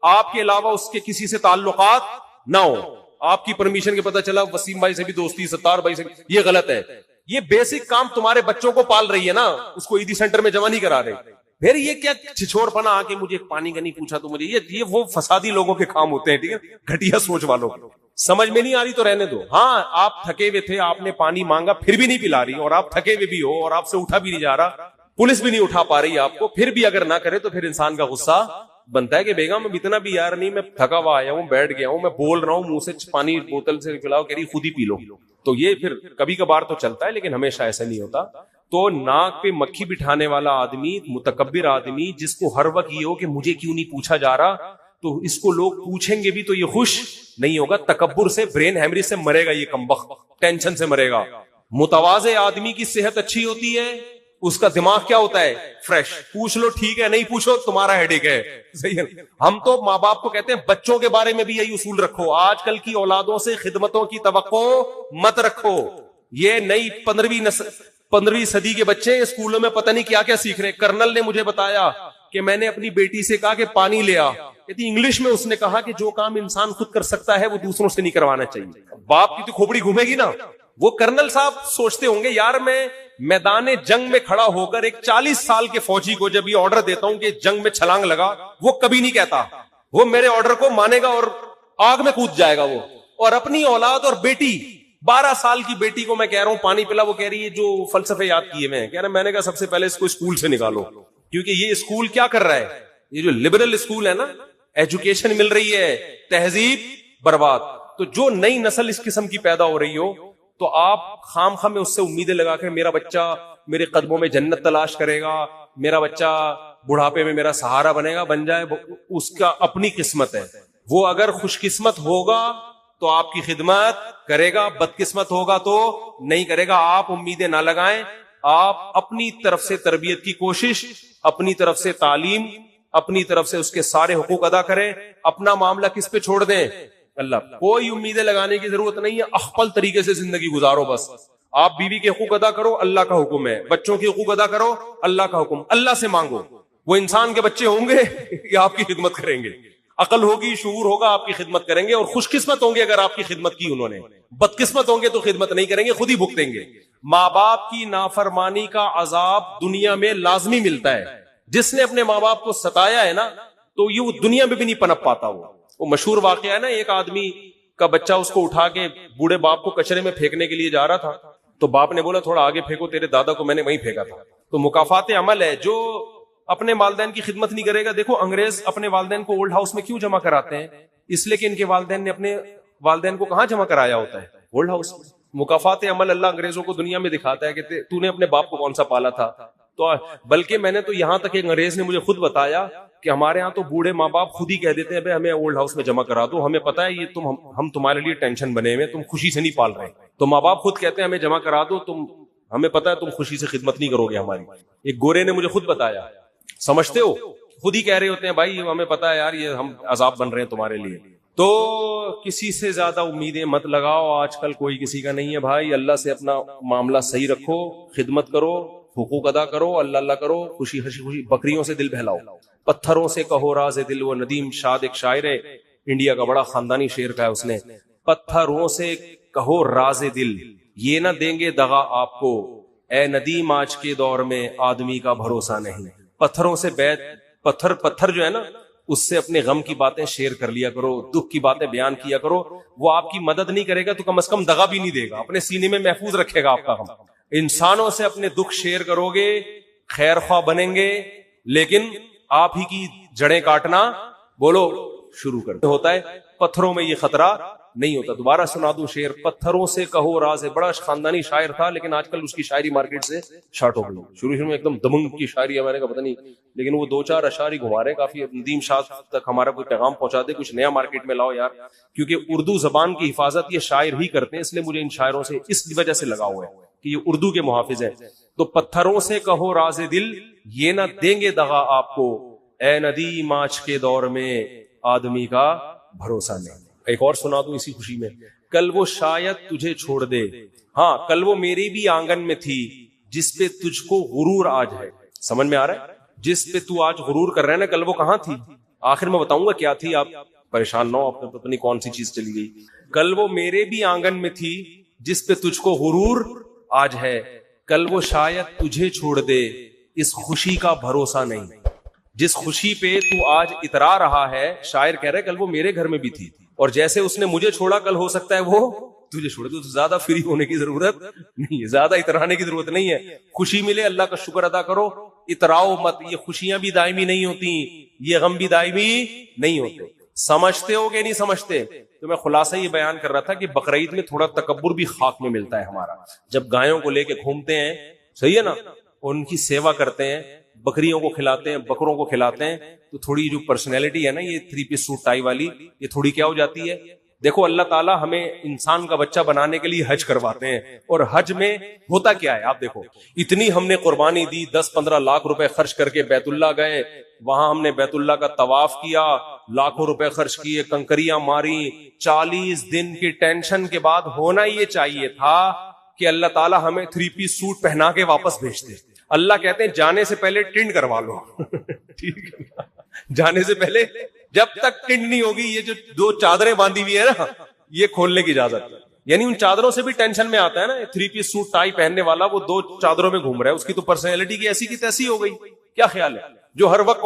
آپ کے علاوہ اس کے کسی سے تعلقات نہ ہو، آپ کی پرمیشن کے پتہ چلا وسیم بھائی سے بھی دوستی، ستار بھائی سے، یہ غلط ہے، یہ بیسک کام تمہارے بچوں کو پال رہی ہے نا، اس کو عیدی سینٹر میں جمع نہیں کرا رہے، پھر یہ کیا چھچور پنا آ کے مجھے پانی کا نہیں پوچھا تو مجھے، یہ وہ فسادی لوگوں کے کام ہوتے ہیں، ٹھیک ہے، گھٹیا سوچ والوں، سمجھ میں نہیں آ رہی تو رہنے دو، ہاں آپ تھکے ہوئے تھے، آپ نے پانی مانگا پھر بھی نہیں پلا رہی، اور آپ تھکے ہوئے بھی ہو اور آپ سے اٹھا بھی نہیں جا رہا، پولیس بھی نہیں اٹھا پا رہی آپ کو، پھر بھی اگر نہ کرے تو پھر انسان کا غصہ بنتا ہے کہ بیگم اب اتنا بھی یار نہیں، میں تھکا ہوا آیا ہوں، بیٹھ گیا ہوں، میں بول رہا ہوں منہ سے پانی بوتل سے پلاؤ، کہہ رہی خود ہی پی لو، تو یہ پھر کبھی کبھار تو چلتا ہے لیکن ہمیشہ ایسا نہیں ہوتا، تو ناک پہ مکھی بٹھانے والا آدمی، متکبر آدمی، جس کو ہر وقت یہ ہو کہ مجھے کیوں نہیں پوچھا جا رہا، تو اس کو لوگ پوچھیں گے بھی تو یہ خوش نہیں ہوگا، تکبر سے، برین ہیمریج سے مرے گا یہ کمبخت، ٹینشن سے مرے گا۔ متواضع آدمی کی صحت اچھی ہوتی ہے، اس کا دماغ کیا ہوتا ہے؟ فریش، پوچھ لو ٹھیک ہے، نہیں پوچھو تمہارا ہیڈیک ہے، صحیح ہے۔ ہم تو ماں باپ کو کہتے ہیں بچوں کے بارے میں بھی یہی اصول رکھو، آج کل کی اولادوں سے خدمتوں کی توقع مت رکھو، یہ نئی 15ویں صدی کے بچے اسکولوں میں پتہ نہیں کیا کیا سیکھ رہے۔ کرنل نے مجھے بتایا کہ میں نے اپنی بیٹی سے کہا کہ پانی لے آ، کہتی انگلش میں اس نے کہا کہ جو کام انسان خود کر سکتا ہے وہ دوسروں سے نہیں کروانا چاہیے۔ باپ کی تو کھوپڑی گھومے گی نا۔ وہ کرنل صاحب سوچتے ہوں گے یار میں میدان جنگ میں کھڑا ہو کر ایک 40 سال کے فوجی کو جب یہ آرڈر دیتا ہوں کہ جنگ میں چھلانگ لگا، وہ کبھی نہیں کہتا، وہ میرے آرڈر کو مانے گا اور آگ میں کود جائے گا وہ۔ اور اپنی اولاد اور بیٹی، 12 سال کی بیٹی کو میں کہہ رہا ہوں پانی پلا، وہ کہہ رہی ہے جو فلسفے یاد کیے میں کہہ رہا، میں نے کہا سب سے پہلے اس کو اسکول سے نکالو، کیونکہ یہ اسکول کیا کر رہا ہے، یہ جو لبرل اسکول ہے نا، ایجوکیشن مل رہی ہے، تہذیب برباد۔ تو جو نئی نسل اس قسم کی پیدا ہو رہی ہو تو آپ خام خواہ میں اس سے امیدیں لگا کر میرا بچہ میرے قدموں میں جنت تلاش کرے گا، میرا بچہ بڑھاپے میں میرا سہارا بنے گا، بن جائے، اس کا اپنی قسمت ہے۔ وہ اگر خوش قسمت ہوگا تو آپ کی خدمت کرے گا، بد قسمت ہوگا تو نہیں کرے گا۔ آپ امیدیں نہ لگائیں، آپ اپنی طرف سے تربیت کی کوشش، اپنی طرف سے تعلیم، اپنی طرف سے اس کے سارے حقوق ادا کریں۔ اپنا معاملہ کس پہ چھوڑ دیں؟ اللہ۔ کوئی امیدیں لگانے کی ضرورت نہیں ہے، اخپل طریقے سے زندگی گزارو بس۔ آپ بیوی کے حقوق ادا کرو، اللہ کا حکم ہے، بچوں کے حقوق ادا کرو، اللہ کا حکم، اللہ سے مانگو۔ وہ انسان کے بچے ہوں گے یا آپ کی خدمت کریں گے، عقل ہوگی، شعور ہوگا، آپ کی خدمت کریں گے، اور خوش قسمت ہوں گے اگر آپ کی خدمت کی انہوں نے، بد قسمت ہوں گے تو خدمت نہیں کریں گے، خود ہی بھگتیں گے۔ ماں باپ کی نافرمانی کا عذاب دنیا میں لازمی ملتا ہے۔ جس نے اپنے ماں باپ کو ستایا ہے نا تو یہ وہ دنیا میں بھی نہیں پنپ پاتا۔ وہ مشہور واقعہ ہے نا، ایک آدمی کا بچہ اس کو اٹھا کے بوڑھے باپ کو کچرے میں پھینکنے کے لیے جا رہا تھا، تو باپ نے بولا تھوڑا آگے پھینکو، تیرے دادا کو میں نے وہیں پھینکا تھا. تو مکافات عمل ہے. جو اپنے والدین کی خدمت نہیں کرے گا، دیکھو انگریز اپنے والدین کو اولڈ ہاؤس میں کیوں جمع کراتے ہیں؟ اس لیے کہ ان کے والدین نے اپنے والدین کو کہاں جمع کرایا ہوتا ہے؟ اولڈ ہاؤس میں. مکافات عمل اللہ انگریزوں کو دنیا میں دکھاتا ہے کہ تو نے اپنے باپ کو کون سا پالا تھا. تو بلکہ میں نے تو یہاں تک ایک انگریز نے مجھے خود بتایا کہ ہمارے ہاں تو بوڑھے ماں باپ خود ہی کہہ دیتے ہیں بھائی ہمیں اولڈ ہاؤس میں جمع کرا دو، ہمیں پتا ہے یہ ہم تمہارے لیے ٹینشن بنے ہوئے، تم خوشی سے نہیں پال رہے. تو ماں باپ خود کہتے ہیں ہمیں جمع کرا دو، ہمیں پتا ہے تم خوشی سے خدمت نہیں کرو گے ہماری. ایک گورے نے مجھے خود بتایا. سمجھتے ہو؟ خود ہی کہہ رہے ہوتے ہیں بھائی ہمیں پتا ہے یار یہ ہم عذاب بن رہے ہیں تمہارے لیے. تو کسی سے زیادہ امیدیں مت لگاؤ، آج کل کوئی کسی کا نہیں ہے بھائی. اللہ سے اپنا معاملہ صحیح رکھو، خدمت کرو، حقوق ادا کرو، اللہ اللہ کرو، خوشی خوشی. بکریوں سے دل بہلاؤ، پتھروں سے کہو راز دل. وہ ندیم شاد ایک شاعر ہے انڈیا کا، بڑا خاندانی شعر کا ہے اس نے. پتھروں سے کہو راز دل، یہ نہ دیں گے دغا آپ کو، اے ندیم آج کے دور میں آدمی کا بھروسہ نہیں. پتھروں سے پتھر جو ہے نا، اس سے اپنے غم کی باتیں شیئر کر لیا کرو، دکھ کی باتیں بیان کیا کرو. وہ آپ کی مدد نہیں کرے گا تو کم از کم دغا بھی نہیں دے گا، اپنے سینے میں محفوظ رکھے گا آپ کا غم. انسانوں سے اپنے دکھ شیئر کرو گے، خیر خواہ بنیں گے، لیکن آپ ہی کی جڑیں کاٹنا بولو شروع کر ہوتا ہے. پتھروں میں یہ خطرہ نہیں ہوتا. دوبارہ سنا دوں شعر، پتھروں سے کہو راز. بڑا خاندانی شاعر تھا لیکن آج کل اس کی شاعری مارکیٹ سے شارٹ ہو گئی. شروع میں ایک دم دمنگ کی شاعری ہے، میں نے کہا پتہ نہیں، لیکن وہ 2-4 اشعار ہی گھما رہے کافی. ندیم شاہ تک ہمارا کوئی پیغام پہنچا دے، کچھ نیا مارکیٹ میں لاؤ یار، کیونکہ اردو زبان کی حفاظت یہ شاعر ہی کرتے ہیں. اس لیے مجھے ان شاعروں سے اس وجہ سے لگا ہوا ہے کہ یہ اردو کے محافظ ہیں. تو پتھروں سے کہو راز دل، یہ نہ دیں گے دغا آپ کو، اے ندیم آج کے دور میں آدمی کا بھروسہ نہیں. ایک اور سنا دوں اسی خوشی میں. کل وہ شاید تجھے چھوڑ دے، ہاں کل وہ میری بھی آنگن میں تھی، جس پہ تجھ کو غرور آج ہے. سمجھ میں آ رہا ہے؟ جس پہ تو آج غرور کر رہے ہیں نا، کل وہ کہاں تھی؟ آخر میں بتاؤں گا کیا تھی، آپ پریشان نہ ہو، آپ کو پتہ نہیں کون سی چیز چلی گئی. کل وہ میرے بھی آنگن میں تھی، جس پہ تجھ کو غرور آج ہے، کل وہ شاید تجھے چھوڑ دے، اس خوشی کا بھروسہ نہیں. جس خوشی پہ تو آج اترا رہا ہے، شاعر کہہ رہے کل وہ میرے گھر میں بھی تھی، اور جیسے اس نے مجھے چھوڑا کل ہو سکتا ہے وہ تجھے چھوڑے. تو زیادہ فری ہونے کی ضرورت نہیں ہے، زیادہ اترانے کی ضرورت نہیں ہے. خوشی ملے اللہ کا شکر ادا کرو، اتراؤ مت. یہ خوشیاں بھی دائمی نہیں ہوتی، یہ غم بھی دائمی نہیں ہوتے. سمجھتے ہو کہ نہیں سمجھتے؟ تو میں خلاصہ یہ بیان کر رہا تھا کہ بقرعید میں تھوڑا تکبر بھی خاک میں ملتا ہے ہمارا. جب گایوں کو لے کے گھومتے ہیں، صحیح ہے نا، ان کی سیوا کرتے ہیں، بکریوں کو کھلاتے ہیں، بکروں کو کھلاتے ہیں، تو تھوڑی جو پرسنالٹی ہے نا یہ 3 پیس سوٹ ٹائی والی، یہ تھوڑی کیا ہو جاتی ہے. دیکھو اللہ تعالیٰ ہمیں انسان کا بچہ بنانے کے لیے حج کرواتے ہیں، اور حج میں ہوتا کیا ہے آپ دیکھو. اتنی ہم نے قربانی دی، 10-15 لاکھ روپے خرچ کر کے بیت اللہ گئے، وہاں ہم نے بیت اللہ کا طواف کیا، لاکھوں روپے خرچ کیے، کنکریاں ماری. 40 دن کی ٹینشن کے بعد ہونا یہ چاہیے تھا کہ اللہ تعالیٰ ہمیں 3 پیس سوٹ پہنا کے واپس بھیجتے. اللہ کہتے ہیں جانے سے پہلے ٹنڈ کروا لو. ٹھیک ہے، جانے سے پہلے جب تک ٹنڈ نہیں ہوگی، یہ جو 2 چادریں باندھی ہوئی ہے نا، یہ کھولنے کی اجازت. یعنی ان چادروں سے بھی ٹینشن میں آتا ہے نا. 3 پیس سوٹ ٹائی پہننے والا وہ 2 چادروں میں گھوم رہا ہے، اس کی تو پرسنالٹی کی ایسی تیسی ہو گئی. کیا خیال ہے؟ جو ہر وقت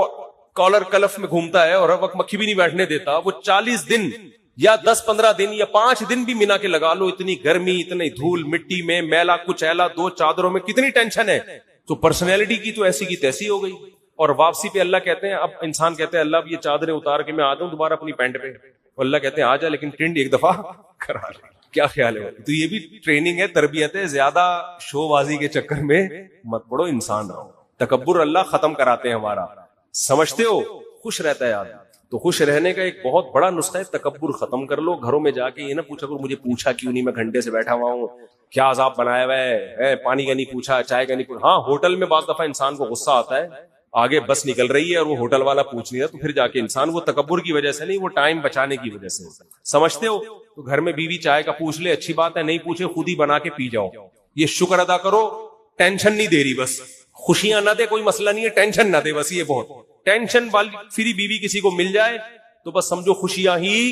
کالر کلف میں گھومتا ہے اور ہر وقت مکھی بھی نہیں بیٹھنے دیتا، وہ 40 دن یا 10-15 دن یا 5 دن بھی منا کے لگا لو، اتنی گرمی، اتنی دھول مٹی میں، میلا کچیلا، 2 چادروں میں کتنی ٹینشن ہے. تو پرسنالٹی کی تو ایسی کی تیسی ہو گئی. اور واپسی پہ اللہ کہتے ہیں، اب انسان کہتے ہیں اللہ اب یہ چادریں اتار کے میں آتا ہوں دوبارہ اپنی پینٹ پہ، اور اللہ کہتے ہیں آ جا لیکن ٹنڈ ایک دفعہ کرا لے. کیا خیال ہے؟ تو یہ بھی ٹریننگ ہے، تربیت ہے. زیادہ شو بازی کے چکر میں مت پڑو، انسان رہو. تکبر اللہ ختم کراتے ہیں ہمارا. سمجھتے ہو؟ خوش رہتا ہے آدمی. تو خوش رہنے کا ایک بہت بڑا نسخہ ہے، تکبر ختم کر لو. گھروں میں جا کے یہ نہ پوچھا کرو مجھے پوچھا کیوں نہیں، میں گھنٹے سے بیٹھا ہوا ہوں، کیا عذاب بنایا ہوا ہے، پانی کا نہیں پوچھا، چائے کا نہیں پوچھا. ہاں ہوٹل میں بعض دفعہ انسان کو غصہ آتا ہے، آگے بس نکل رہی ہے اور وہ ہوٹل والا پوچھ نہیں رہا، تو پھر جا کے انسان، وہ تکبر کی وجہ سے نہیں، وہ ٹائم بچانے کی وجہ سے. سمجھتے ہو؟ تو گھر میں بیوی چائے کا پوچھ لے اچھی بات ہے، نہیں پوچھے خود ہی بنا کے پی جاؤ. یہ شکر ادا کرو، ٹینشن نہیں دے رہی، بس خوشیاں نہ دے کوئی مسئلہ نہیں ہے، ٹینشن نہ دے بس. یہ بہت ٹینشن والی فری بیوی کسی کو مل جائے تو بس سمجھو خوشیاں ہی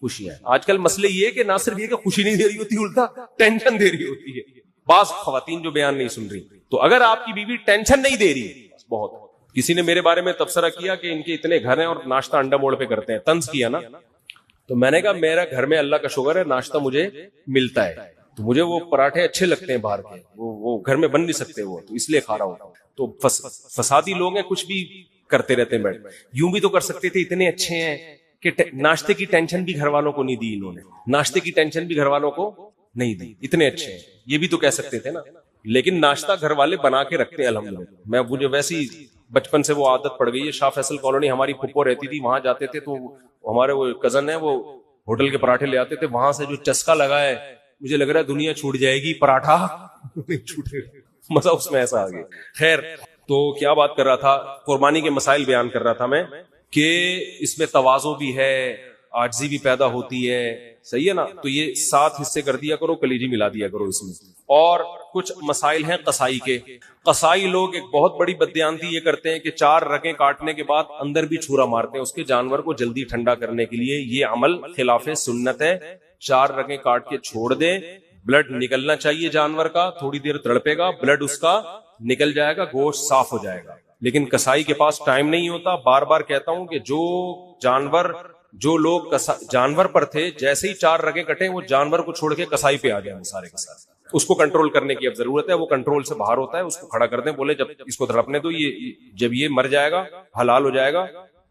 خوشیاں. آج کل مسئلے یہ کہ نہ صرف یہ کہ خوشی نہیں دے رہی ہوتی، الٹا ٹینشن دے رہی ہوتی ہے. بعض خواتین جو بیان نہیں سن رہی. تو اگر آپ کی بیوی ٹینشن نہیں دے رہی، بہت. کسی نے میرے بارے میں تبصرہ کیا کہ ان کے اتنے گھر ہیں اور ناشتہ انڈا موڑ پہ کرتے ہیں، طنز کیا نا. تو میں نے کہا میرا گھر میں اللہ کا شکر ہے ناشتہ مجھے ملتا ہے، تو مجھے وہ پراٹھے اچھے لگتے ہیں باہر کے, وہ گھر میں بن نہیں سکتے, وہ تو اس لیے کھا رہا ہوں. تو فسادی لوگ ہیں, کچھ بھی کرتے رہتے ہیں بیٹھ. یوں بھی تو کر سکتے تھے, اتنے اچھے ہیں کہ ناشتے کی ٹینشن بھی گھر والوں کو نہیں دی انہوں نے, ناشتے کی ٹینشن بھی گھر والوں کو نہیں دی, اتنے اچھے ہیں, یہ بھی تو کہہ سکتے تھے نا. لیکن ناشتہ گھر والے بنا کے رکھتے ہیں الحمدللہ. مجھے ویسی بچپن سے وہ عادت پڑ گئی ہے. شاہ فیصل کالونی ہماری پھپھو رہتی تھی, وہاں جاتے تھے تو ہمارے وہ کزن ہیں, وہ ہوٹل کے پراٹھے لے آتے تھے, وہاں سے جو چسکا لگا ہے مجھے لگ رہا ہے دنیا چھوٹ جائے گی, پراٹھا نہیں چھوٹے, مزہ اس میں ایسا آ گیا. خیر, تو کیا بات کر رہا تھا, قربانی کے مسائل بیان کر رہا تھا میں کہ اس میں تواضع بھی ہے, عاجزی بھی پیدا ہوتی ہے, صحیح ہے نا. تو یہ 7 حصے کر دیا کرو, کلیجی ملا دیا کرو اس میں. اور کچھ مسائل ہیں قصائی کے. قصائی لوگ ایک بہت بڑی بددیانتی یہ کرتے ہیں کہ 4 رگیں کاٹنے کے بعد اندر بھی چھرا مارتے ہیں اس کے جانور کو جلدی ٹھنڈا کرنے کے لیے. یہ عمل خلاف سنت ہے. 4 رگیں کاٹ کے چھوڑ دیں, بلڈ نکلنا چاہیے جانور کا, تھوڑی دیر تڑپے گا, بلڈ اس کا نکل جائے گا, گوشت صاف ہو جائے گا. لیکن قصائی کے پاس ٹائم نہیں ہوتا. بار بار کہتا ہوں کہ جو لوگ جانور پر تھے, جیسے ہی 4 رگیں کٹے وہ جانور کو چھوڑ کے قصائی پہ آ جائیں سارے کے ساتھ. اس کو کنٹرول کرنے کی اب ضرورت ہے, وہ کنٹرول سے باہر ہوتا ہے. اس کو کھڑا کر دیں, بولے جب اس کو دھڑپنے دو, جب یہ مر جائے گا, حلال ہو جائے گا,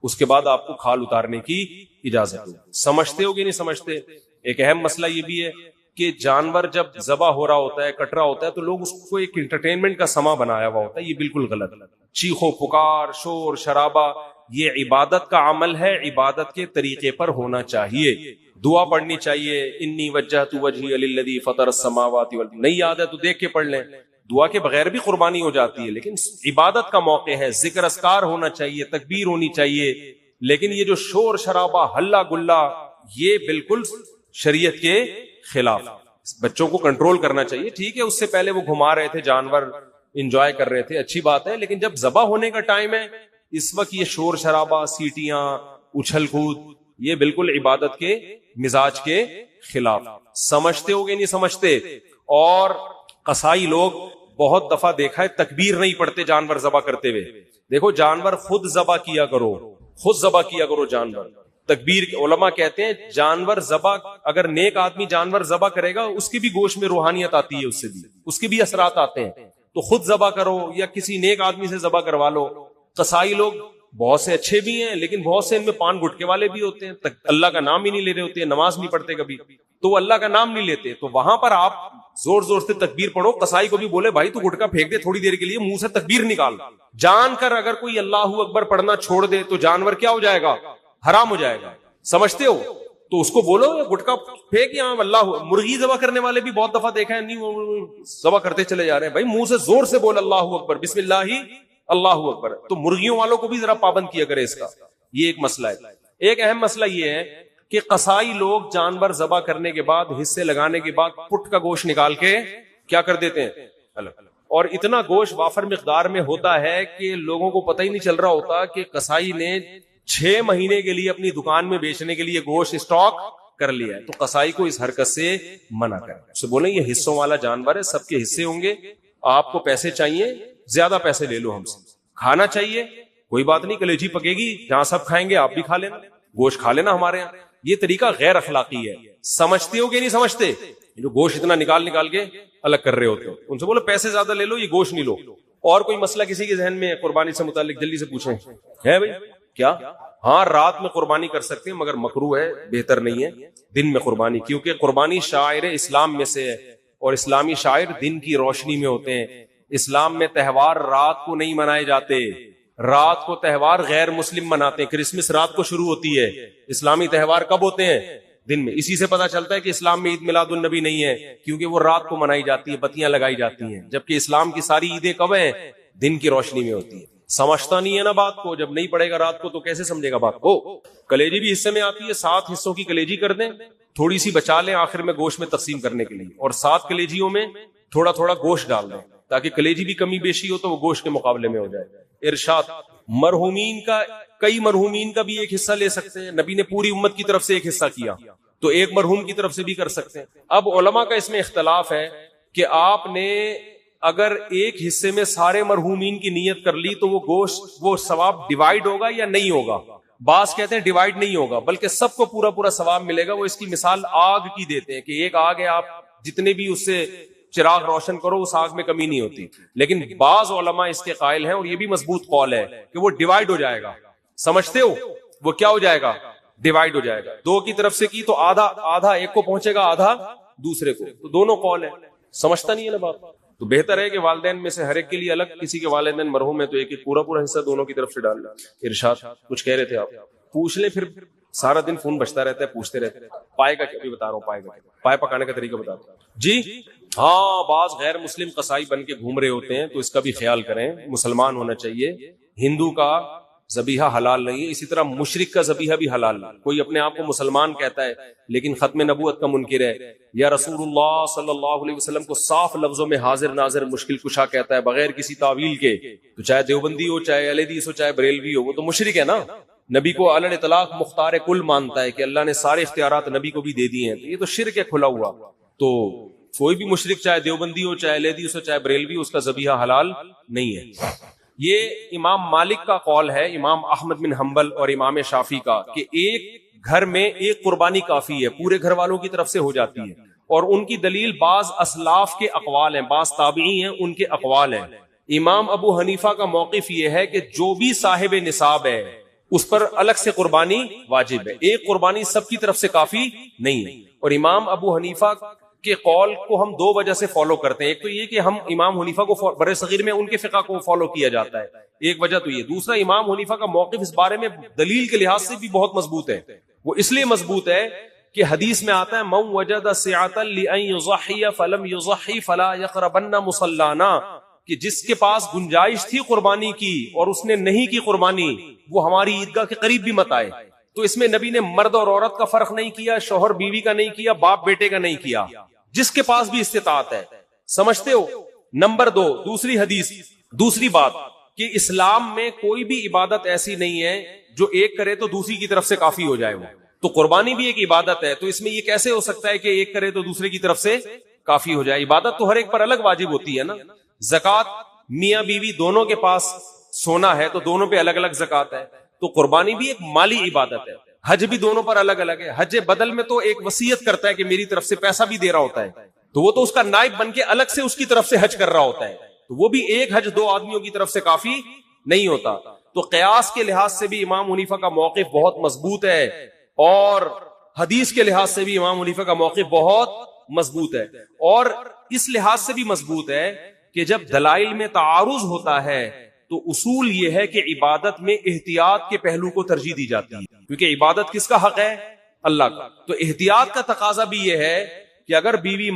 اس کے بعد آپ کو کھال اتارنے کی اجازت ہو. سمجھتے ہو کہ نہیں سمجھتے؟ ایک اہم مسئلہ یہ بھی ہے کہ جانور جب ذبح ہو رہا ہوتا ہے, کٹ رہا ہوتا ہے, تو لوگ اس کو ایک انٹرٹینمنٹ کا سما بنایا ہوا ہوتا ہے. یہ بالکل غلط. چیخو پکار, شور شرابہ, یہ عبادت کا عمل ہے, عبادت کے طریقے پر ہونا چاہیے. دعا پڑھنی چاہیے, انی وجہت وجہی للذی فطر السماوات والارض. نہیں یاد ہے تو دیکھ کے پڑھ لیں. دعا کے بغیر بھی قربانی ہو جاتی ہے, لیکن عبادت کا موقع ہے, ذکر اذکار ہونا چاہیے, تکبیر ہونی چاہیے. لیکن یہ جو شور شرابہ, ہلا گلا, یہ بالکل شریعت کے خلاف. بچوں کو کنٹرول کرنا چاہیے. ٹھیک ہے, اس سے پہلے وہ گھما رہے تھے جانور, انجوائے کر رہے تھے, اچھی بات ہے. لیکن جب ذبح ہونے کا ٹائم ہے, اس وقت یہ شور شرابہ, سیٹیاں, اچھل کود, یہ بالکل عبادت کے مزاج کے خلاف. سمجھتے ہو گے نہیں سمجھتے؟ اور قصائی لوگ بہت دفعہ دیکھا ہے تکبیر نہیں پڑھتے جانور ذبح کرتے ہوئے. دیکھو, جانور خود ذبح کیا کرو, خود ذبح کیا کرو جانور. تکبیر, علماء کہتے ہیں جانور ذبح, اگر نیک آدمی جانور ذبح کرے گا, اس کی بھی گوشت میں روحانیت آتی ہے, اس سے بھی اس کے بھی اثرات آتے ہیں. تو خود ذبح کرو یا کسی نیک آدمی سے ذبح کروا لو. قصائی لوگ بہت سے اچھے بھی ہیں, لیکن بہت سے ان میں پان گٹکے والے بھی ہوتے ہیں, اللہ کا نام ہی نہیں لے رہے ہوتے, نماز نہیں پڑھتے کبھی, تو وہ اللہ کا نام نہیں لیتے. تو وہاں پر آپ زور زور سے تکبیر پڑھو. قصائی کو بھی بولے بھائی تو گٹکا پھینک دے تھوڑی دیر کے لیے, منہ سے تکبیر نکال. جان کر اگر کوئی اللہ اکبر پڑھنا چھوڑ دے تو جانور کیا ہو جائے گا؟ حرام ہو جائے گا. سمجھتے ہو؟ تو اس کو بولو گٹکا پھینک, یہاں اللہ. مرغی ذبح کرنے والے بھی بہت دفعہ دیکھا ہے, نہیں وہ ذبح کرتے چلے جا رہے ہیں. بھائی منہ سے زور سے بول اللہ اکبر, بسم اللہ اللہ اکبر. تو مرغیوں والوں کو بھی ذرا پابند کیا کرے اس کا. یہ ایک مسئلہ ہے. ایک اہم مسئلہ یہ ہے کہ قصائی لوگ جانور ذبح کرنے کے بعد, حصے لگانے کے بعد, پٹ کا گوشت نکال کے کیا کر دیتے ہیں, اور اتنا گوشت وافر مقدار میں ہوتا ہے کہ لوگوں کو پتہ ہی نہیں چل رہا ہوتا کہ قصائی نے 6 مہینے کے لیے اپنی دکان میں بیچنے کے لیے گوشت اسٹاک کر لیا ہے. تو قصائی کو اس حرکت سے منع کریں, اسے بولیں یہ حصوں والا جانور ہے, سب کے حصے ہوں گے, آپ کو پیسے چاہیے زیادہ پیسے لے لو ہم سے. کھانا چاہیے کوئی بات نہیں, کلیجی پکے گی, جہاں سب کھائیں گے آپ بھی کھا لینا, گوشت کھا لینا ہمارے یہاں. یہ طریقہ غیر اخلاقی ہے. سمجھتے ہو کہ نہیں سمجھتے؟ جو گوشت اتنا نکال کے الگ کر رہے ہوتے ہیں, ان سے بولو پیسے زیادہ لے لو, یہ گوشت نہیں لو. اور کوئی مسئلہ کسی کے ذہن میں قربانی سے متعلق جلدی سے پوچھیں. ہے بھائی کیا؟ ہاں, رات میں قربانی کر سکتے ہیں, مگر مکروہ ہے, بہتر نہیں ہے دن میں قربانی, کیونکہ قربانی شاعر اسلام میں سے ہے, اور اسلامی شاعر دن کی روشنی میں ہوتے ہیں. اسلام میں تہوار رات کو نہیں منائے جاتے, رات کو تہوار غیر مسلم مناتے ہیں. کرسمس رات کو شروع ہوتی ہے, اسلامی تہوار کب ہوتے ہیں؟ دن میں. اسی سے پتا چلتا ہے کہ اسلام میں عید میلاد النبی نہیں ہے, کیونکہ وہ رات کو منائی جاتی ہے, بتیاں لگائی جاتی ہیں, جبکہ اسلام کی ساری عیدیں کب ہیں؟ دن کی روشنی میں ہوتی ہے. سمجھتا نہیں ہے نا بات کو, جب نہیں پڑے گا رات کو تو کیسے سمجھے گا بات کو. کلیجی بھی حصے میں آتی ہے, 7 حصوں کی کلیجی کر دیں, تھوڑی سی بچا لیں آخر میں گوشت میں تقسیم کرنے کے لیے, اور 7 کلیجیوں میں تھوڑا تھوڑا گوشت ڈال دیں, تاکہ کلیجی بھی کمی بیشی ہو تو وہ گوشت کے مقابلے میں ہو جائے. ارشاد, مرحومین کا, کئی مرحومین کا بھی ایک حصہ لے سکتے ہیں. نبی نے پوری امت کی طرف سے ایک حصہ کیا, تو ایک مرحوم کی طرف سے بھی کر سکتے ہیں. اب علماء کا اس میں اختلاف ہے کہ آپ نے اگر ایک حصے میں سارے مرحومین کی نیت کر لی تو وہ گوشت, وہ ثواب ڈیوائیڈ ہوگا یا نہیں ہوگا. بعض کہتے ہیں ڈیوائیڈ نہیں ہوگا, بلکہ سب کو پورا پورا ثواب ملے گا. وہ اس کی مثال آگ کی دیتے ہیں کہ ایک آگ ہے, آپ جتنے بھی اس سے چراغ روشن کرو اس آگ میں کمی نہیں ہوتی. لیکن بعض علماء اس کے قائل ہیں اور یہ بھی مضبوط قول ہے کہ وہ ڈیوائیڈ ہو جائے گا. سمجھتے ہو وہ کیا ہو جائے گا؟ ڈیوائیڈ ہو جائے گا. دو کی طرف سے کی تو آدھا آدھا ایک کو پہنچے گا, آدھا دوسرے کو. تو دونوں قول ہے. سمجھتا نہیں ہے نا بات. تو بہتر ہے کہ والدین میں سے ہر ایک کے لیے الگ, کسی کے والدین مرحوم ہے تو ایک ایک پورا حصہ دونوں کی طرف سے ڈالنا. ارشاد کچھ کہہ رہے تھے آپ؟ پوچھ لیں, پھر سارا دن فون بجتا رہتا ہے, پوچھتے رہتے ہیں. پائے کا کیا بتا رہا ہوں, پائے کا پائے پکانے کا طریقہ بتا رہا ہوں جی. ہاں, بعض غیر مسلم قصائی بن کے گھوم رہے ہوتے ہیں تو اس کا بھی خیال کریں. مسلمان ہونا چاہیے. ہندو کا ذبیحہ حلال نہیں ہے, اسی طرح مشرک کا ذبیحہ بھی حلال نہیں. کوئی اپنے آپ کو مسلمان کہتا ہے لیکن ختم نبوت کا منکر ہے, یا رسول اللہ صلی اللہ علیہ وسلم کو صاف لفظوں میں حاضر ناظر مشکل کشا کہتا ہے بغیر کسی تعویل کے, تو چاہے دیوبندی ہو, چاہے اہل حدیث ہو, چاہے بریلوی ہو, وہ تو مشرک ہے نا. نبی کو علی الاطلاق مختار کل مانتا ہے کہ اللہ نے سارے اختیارات نبی کو بھی دے دیے ہیں, تو یہ تو شرک ہے کھلا ہوا. تو کوئی بھی مشرک چاہے دیوبندی ہو, چاہے اہل حدیث ہو, چاہے بریلوی, اس کا ذبیحہ حلال نہیں ہے. یہ امام مالک کا قول ہے, امام احمد بن حنبل اور امام شافعی کا, کہ ایک گھر میں ایک قربانی کافی ہے, پورے گھر والوں کی طرف سے ہو جاتی ہے. اور ان کی دلیل بعض اسلاف کے اقوال ہیں, بعض تابعی ہیں ان کے اقوال ہیں. امام ابو حنیفہ کا موقف یہ ہے کہ جو بھی صاحب نصاب ہے اس پر الگ سے قربانی واجب ہے, ایک قربانی سب کی طرف سے کافی نہیں ہے. اور امام ابو حنیفہ کے قول کو ہم دو وجہ سے فالو کرتے ہیں. ایک تو یہ کہ ہم امام حنیفہ کو برے صغیر میں ان کے فقہ کو فالو کیا جاتا ہے, ایک وجہ تو یہ. دوسرا, امام حنیفہ کا موقف اس بارے میں دلیل کے لحاظ سے بھی بہت مضبوط ہے. وہ اس لیے مضبوط ہے کہ حدیث میں آتا ہے من وجد سعة لأن يضحي فلم يضحي فلا يقربن مصلانا, کہ جس کے پاس گنجائش تھی قربانی کی اور اس نے نہیں کی قربانی, وہ ہماری عیدگاہ کے قریب بھی مت آئے. تو اس میں نبی نے مرد اور عورت کا فرق نہیں کیا, شوہر بیوی کا نہیں کیا, باپ بیٹے کا نہیں کیا, جس کے پاس بھی استطاعت ہے. سمجھتے ہو؟ نمبر 2, دوسری حدیث, دوسری بات کہ اسلام میں کوئی بھی عبادت ایسی نہیں ہے جو ایک کرے تو دوسری کی طرف سے کافی ہو جائے. وہ تو قربانی بھی ایک عبادت ہے, تو اس میں یہ کیسے ہو سکتا ہے کہ ایک کرے تو دوسرے کی طرف سے کافی ہو جائے؟ عبادت تو ہر ایک پر الگ واجب ہوتی ہے نا. زکات میاں بیوی دونوں کے پاس سونا ہے تو دونوں پہ الگ الگ زکات ہے. تو قربانی بھی ایک مالی عبادت ہے. حج بھی دونوں پر الگ الگ ہے. حج بدل میں تو ایک وصیت کرتا ہے کہ میری طرف سے پیسہ بھی دے رہا ہوتا ہے, تو وہ تو اس کا نائب بن کے الگ سے اس کی طرف سے حج کر رہا ہوتا ہے, تو وہ بھی ایک حج دو آدمیوں کی طرف سے کافی نہیں ہوتا. تو قیاس کے لحاظ سے بھی امام حنیفہ کا موقف بہت مضبوط ہے, اور حدیث کے لحاظ سے بھی امام حنیفہ کا موقف بہت مضبوط ہے. اور اس لحاظ سے بھی مضبوط ہے کہ جب دلائل میں تعارض ہوتا ہے تو اصول یہ ہے کہ عبادت میں احتیاط کے پہلو کو ترجیح دی جاتی ہے, کیونکہ عبادت کس کا حق ہے؟ اللہ کا. تو احتیاط کا تقاضا بھی یہ ہے کہ اگر بیوی